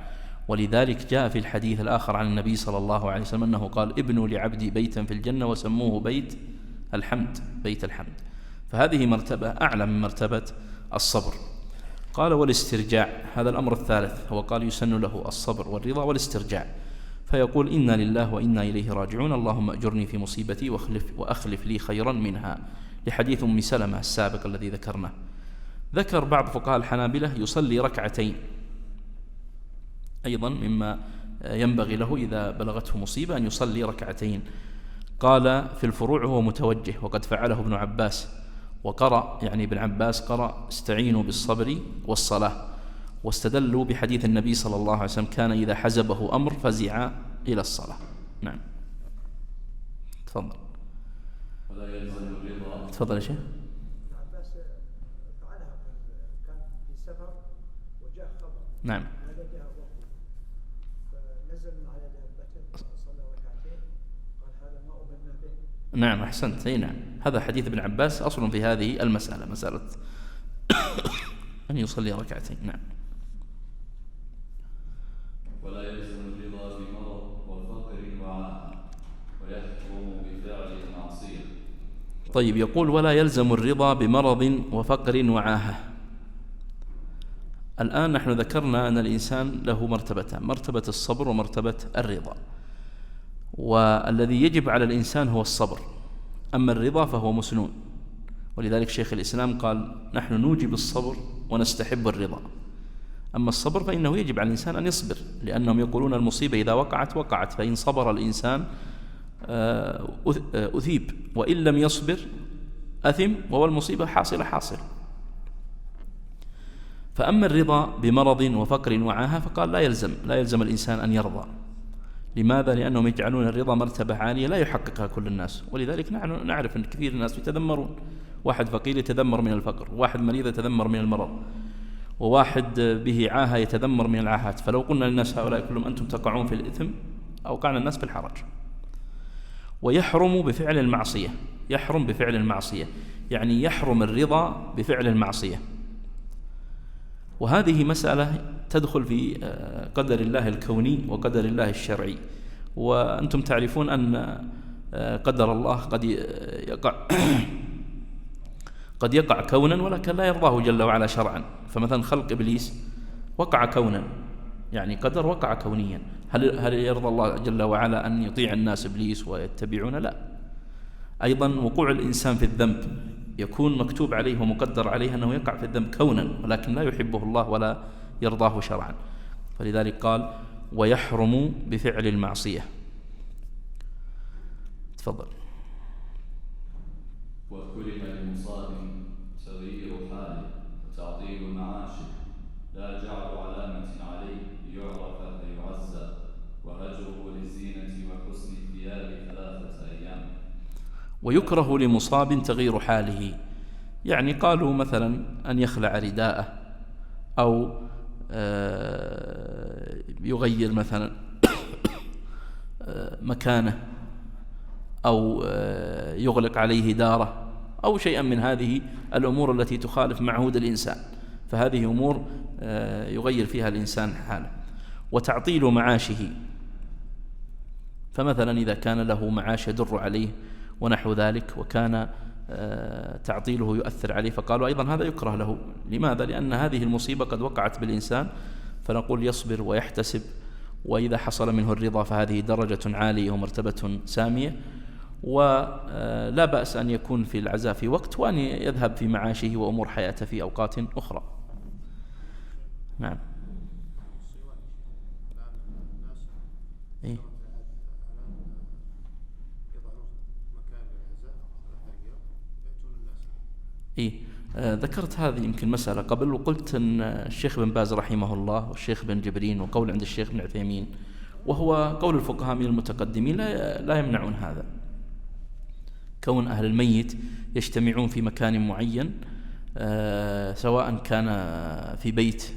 ولذلك جاء في الحديث الآخر عن النبي صلى الله عليه وسلم أنه قال ابنوا لعبدي بيتا في الجنة وسموه بيت الحمد، بيت الحمد. فهذه مرتبة أعلى من مرتبة الصبر. قال والاسترجاع، هذا الأمر الثالث، هو قال يسن له الصبر والرضا والاسترجاع، فيقول إنا لله وإنا إليه راجعون اللهم أجرني في مصيبتي وأخلف لي خيرا منها، لحديث أم سلمة السابق الذي ذكرناه. ذكر بعض فقهاء الحنابلة يصلي ركعتين أيضا مما ينبغي له إذا بلغته مصيبة أن يصلي ركعتين. قال في الفروع هو متوجه، وقد فعله ابن عباس وقرأ، يعني ابن عباس قرأ استعينوا بالصبر والصلاة، واستدلوا بحديث النبي صلى الله عليه وسلم كان إذا حزبه أمر فزع إلى الصلاة. نعم تفضل.
ولا يلزم الرضا.
تفضل يا شيخ.
ابن عباس فعلها، كان في سفر وجاء خبر
نعم.
هذا جاء وقت فنزل على دابته صلى ركعتين قال هذا ما أبنى به.
نعم أحسنت. أي نعم، هذا حديث ابن عباس أصل في هذه المسألة، مسألة أن يصلي ركعتين. نعم.
ولا يلزم الرضا بمرض وفقر وعاهة ويحكم بفعل المعصية.
طيب، يقول ولا يلزم الرضا بمرض وفقر وعاهة. الآن نحن ذكرنا أن الإنسان له مرتبتان، مرتبة الصبر ومرتبة الرضا، والذي يجب على الإنسان هو الصبر، أما الرضا فهو مسنون. ولذلك شيخ الإسلام قال نحن نوجب الصبر ونستحب الرضا. أما الصبر فإنه يجب على الإنسان أن يصبر، لأنهم يقولون المصيبة إذا وقعت فإن صبر الإنسان أثيب، وإن لم يصبر أثم، وهو المصيبة حاصلة. فأما الرضا بمرض وفقر وعاهة فقال لا يلزم الإنسان أن يرضى. لماذا؟ لأنهم يجعلون الرضا مرتبة عالية لا يحققها كل الناس. ولذلك نحن نعرف أن كثير الناس يتذمرون، واحد فقير يتذمر من الفقر، واحد مريض يتذمر من المرض، وواحد به عاهة يتذمر من العاهات. فلو قلنا للناس هؤلاء كلهم أنتم تقعون في الإثم أوقعنا الناس في الحرج. ويحرم بفعل المعصية، يحرم بفعل المعصية، يعني يحرم الرضا بفعل المعصية. وهذه مسألة تدخل في قدر الله الكوني وقدر الله الشرعي. وأنتم تعرفون أن قدر الله قد يقع كونا ولكن لا يرضاه جل وعلا شرعا. فمثلا خلق إبليس وقع كونا، يعني قدر وقع كونيا. هل يرضى الله جل وعلا أن يطيع الناس إبليس ويتبعون؟ لا. أيضا وقوع الإنسان في الذنب يكون مكتوب عليه ومقدر عليه أنه يقع في الذنب كونا، ولكن لا يحبه الله ولا يرضاه شرعا. فلذلك قال ويحرم بفعل المعصية. تفضل.
وكره لمصاب تغيير حاله وتعطيل معاشه، لا جعل علامة عليه ليعرف فيعزى، وهجره للزينة وحسن الثياب 3 أيام.
ويكره لمصاب تغيير حاله، يعني قالوا مثلا أن يخلع رداءه أو يغير مثلا مكانه أو يغلق عليه داره أو شيئا من هذه الأمور التي تخالف معهود الإنسان، فهذه أمور يغير فيها الإنسان حاله. وتعطيل معاشه، فمثلا إذا كان له معاش يدر عليه ونحو ذلك وكان تعطيله يؤثر عليه، فقالوا أيضا هذا يكره له. لماذا؟ لأن هذه المصيبة قد وقعت بالإنسان، فنقول يصبر ويحتسب، وإذا حصل منه الرضا فهذه درجة عالية ومرتبة سامية، ولا بأس أن يكون في العزاء في وقت وأن يذهب في معاشه وأمور حياته في أوقات أخرى. نعم. إيه؟ إيه؟ ذكرت هذه يمكن مسألة قبل، وقلت أن الشيخ بن باز رحمه الله والشيخ بن جبرين وقول عند الشيخ بن عثيمين، وهو قول الفقهاء من المتقدمين لا يمنعون هذا، كون أهل الميت يجتمعون في مكان معين، سواء كان في بيت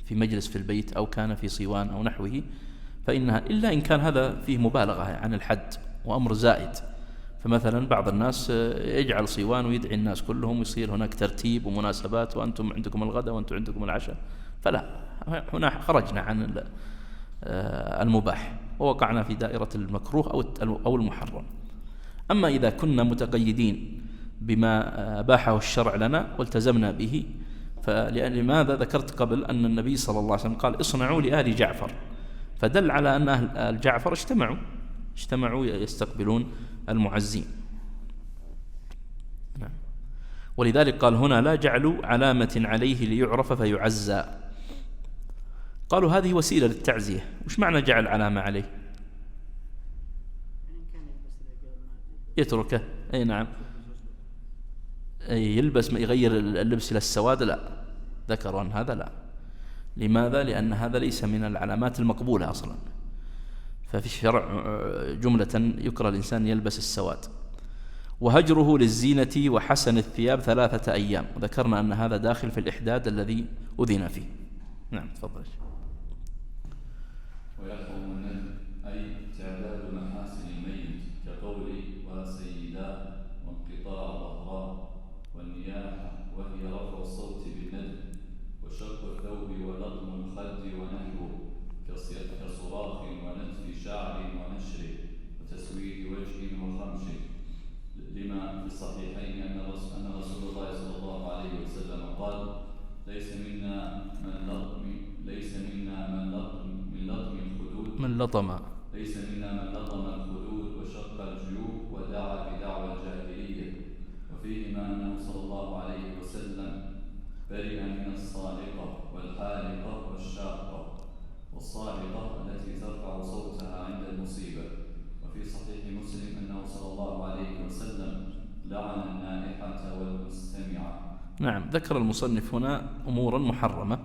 في مجلس في البيت أو كان في صيوان أو نحوه، فإنها إلا إن كان هذا فيه مبالغة عن الحد وأمر زائد. فمثلا بعض الناس يجعل صيوان ويدعي الناس كلهم ويصير هناك ترتيب ومناسبات، وأنتم عندكم الغداء وأنتم عندكم العشاء، فلا، هنا خرجنا عن المباح ووقعنا في دائرة المكروه أو المحرم. أما إذا كنا متقيدين بما أباحه الشرع لنا والتزمنا به، فلماذا ذكرت قبل أن النبي صلى الله عليه وسلم قال اصنعوا لآل جعفر، فدل على أن أهل جعفر اجتمعوا يستقبلون المعزين. نعم. ولذلك قال هنا لا جعلوا علامة عليه ليعرف فيعزى. قالوا هذه وسيلة للتعزية. وش معنى جعل علامة عليه؟ يتركه. أي نعم، أي يلبس يغير اللبس إلى السواد، لا، ذكروا أن هذا لا. لماذا؟ لأن هذا ليس من العلامات المقبولة أصلا، ففي الشرع جملة يكره الإنسان يلبس السواد. وهجره للزينة وحسن الثياب 3 أيام، وذكرنا أن هذا داخل في الإحداد الذي أذن فيه. نعم تفضل.
ويحرم الندب أي تعداد محاسن الميت كقول وسيدا وانقطاع ظهرا والنياحة، وهي رفع الصوت بالندب وشق الثوب ولطم الخد ونحوه كصراخ ونتف شعر ونشر وتسويد وجه وخمش، لما في الصحيحين أن رسول الله صلى الله عليه وسلم قال ليس منا من لطم الخدود وشق الجيوب ودعا بدعوى الجاهلية. وفيهما أنه صلى الله عليه وسلم برئ من الصالقة والحالقة والشاقة، والصاعقة التي ترفع صوتها عند المصيبة. وفي صحيح مسلم أنه صلى الله عليه وسلم لعن النائحة والمستمعة.
نعم. ذكر المصنف هنا أمورا محرمة،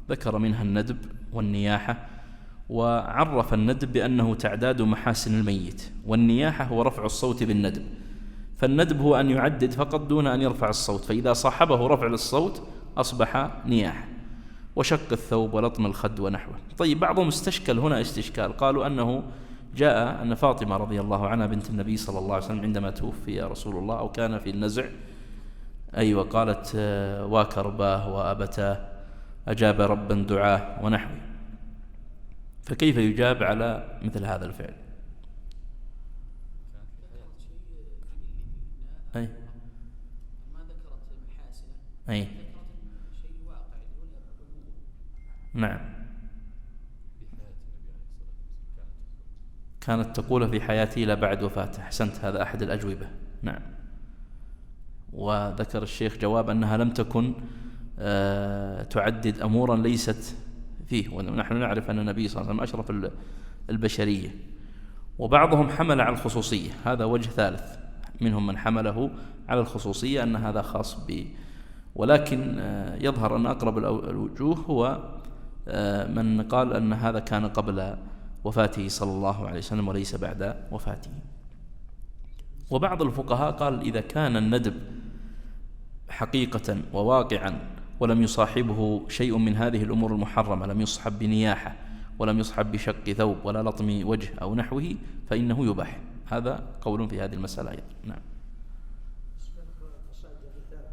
ذكر منها الندب والنياحة، وعرف الندب بأنه تعداد محاسن الميت، والنياحة هو رفع الصوت بالندب. فالندب هو أن يعدد فقط دون أن يرفع الصوت، فإذا صاحبه رفع الصوت أصبح نياحة. وشق الثوب ولطم الخد ونحوه. طيب، بعضهم استشكل هنا استشكال، قالوا أنه جاء أن فاطمة رضي الله عنها بنت النبي صلى الله عليه وسلم عندما توفي رسول الله أو كان في النزع، أيوة، قالت واكرباه وأبتاه أجاب ربا دعاه ونحوه، فكيف يجاب على مثل هذا الفعل؟ أي
ما ذكرت محاسنة،
أي
ذكرت شيء واقع يقول
نعم. كانت تقول في حياته لا بعد وفاته. أحسنت، هذا أحد الأجوبة. نعم. وذكر الشيخ جواب أنها لم تكن تعدد أمورا ليست فيه، ونحن نعرف أن النبي صلى الله عليه وسلم أشرف البشرية. وبعضهم حمل على الخصوصية، هذا وجه ثالث، منهم من حمله على الخصوصية أن هذا خاص به، ولكن يظهر أن أقرب الوجوه هو من قال أن هذا كان قبل وفاته صلى الله عليه وسلم وليس بعد وفاته. وبعض الفقهاء قال إذا كان الندب حقيقة وواقعا ولم يصاحبه شيء من هذه الأمور المحرمة، لم يصحب بنياحة ولم يصحب بشق ثوب ولا لطم وجه أو نحوه، فإنه يباح. هذا قول في هذه المسألة أيضا. نعم.
اسمه قصائد الرثاء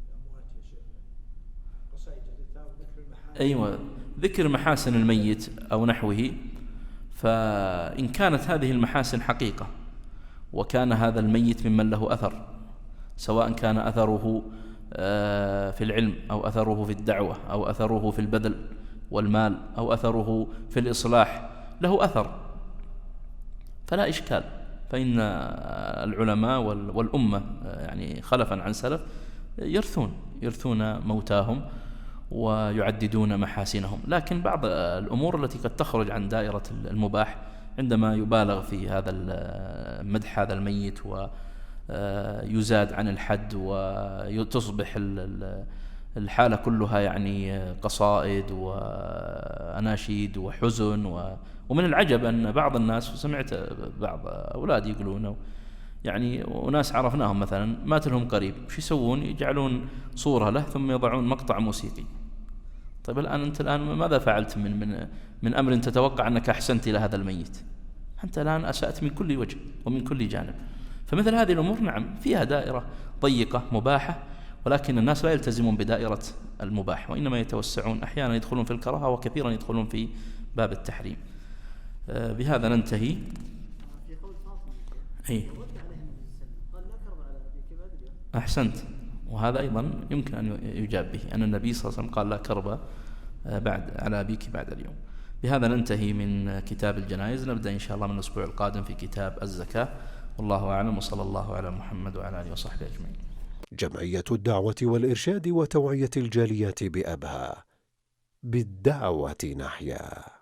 الأموات يا شيخ، قصائد الرثاء وذكر المحاسن.
أيوة، ذكر محاسن الميت أو نحوه، فإن كانت هذه المحاسن حقيقة وكان هذا الميت ممن له أثر، سواء كان أثره في العلم أو أثره في الدعوة أو أثره في البذل والمال أو أثره في الإصلاح، له أثر فلا إشكال، فإن العلماء والأمة يعني خلفا عن سلف يرثون موتاهم ويعددون محاسنهم. لكن بعض الأمور التي قد تخرج عن دائرة المباح عندما يبالغ في هذا مدح هذا الميت ويزاد عن الحد وتصبح الحالة كلها يعني قصائد وأناشيد وحزن ومن العجب أن بعض الناس، سمعت بعض أولادي يقولون يعني، وناس عرفناهم مثلا مات لهم قريب، وش يسوون؟ يجعلون صورة له ثم يضعون مقطع موسيقي. طيب أنت الآن ماذا فعلت من أمر تتوقع أنك أحسنت إلى هذا الميت؟ أنت الآن أسأت من كل وجه ومن كل جانب. فمثل هذه الأمور نعم فيها دائرة ضيقة مباحة، ولكن الناس لا يلتزمون بدائرة المباح، وإنما يتوسعون، أحيانا يدخلون في الكراهة وكثيرا يدخلون في باب التحريم. بهذا ننتهي.
في قول فاطمة
أي
رد عليه النبي صلى الله عليه وسلم قال لا كرب على أبيك بعد اليوم.
أحسنت، وهذا أيضا يمكن أن يجاب به، أن النبي صلى الله عليه وسلم قال لا كرب على أبيك بعد اليوم. بهذا ننتهي من كتاب الجنائز، نبدأ إن شاء الله من الأسبوع القادم في كتاب الزكاة، والله أعلم، وصلى الله على محمد وعلى آله وصحبه أجمعين.
جمعية الدعوة والإرشاد وتوعية الجاليات بأبها، بالدعوة نحيا.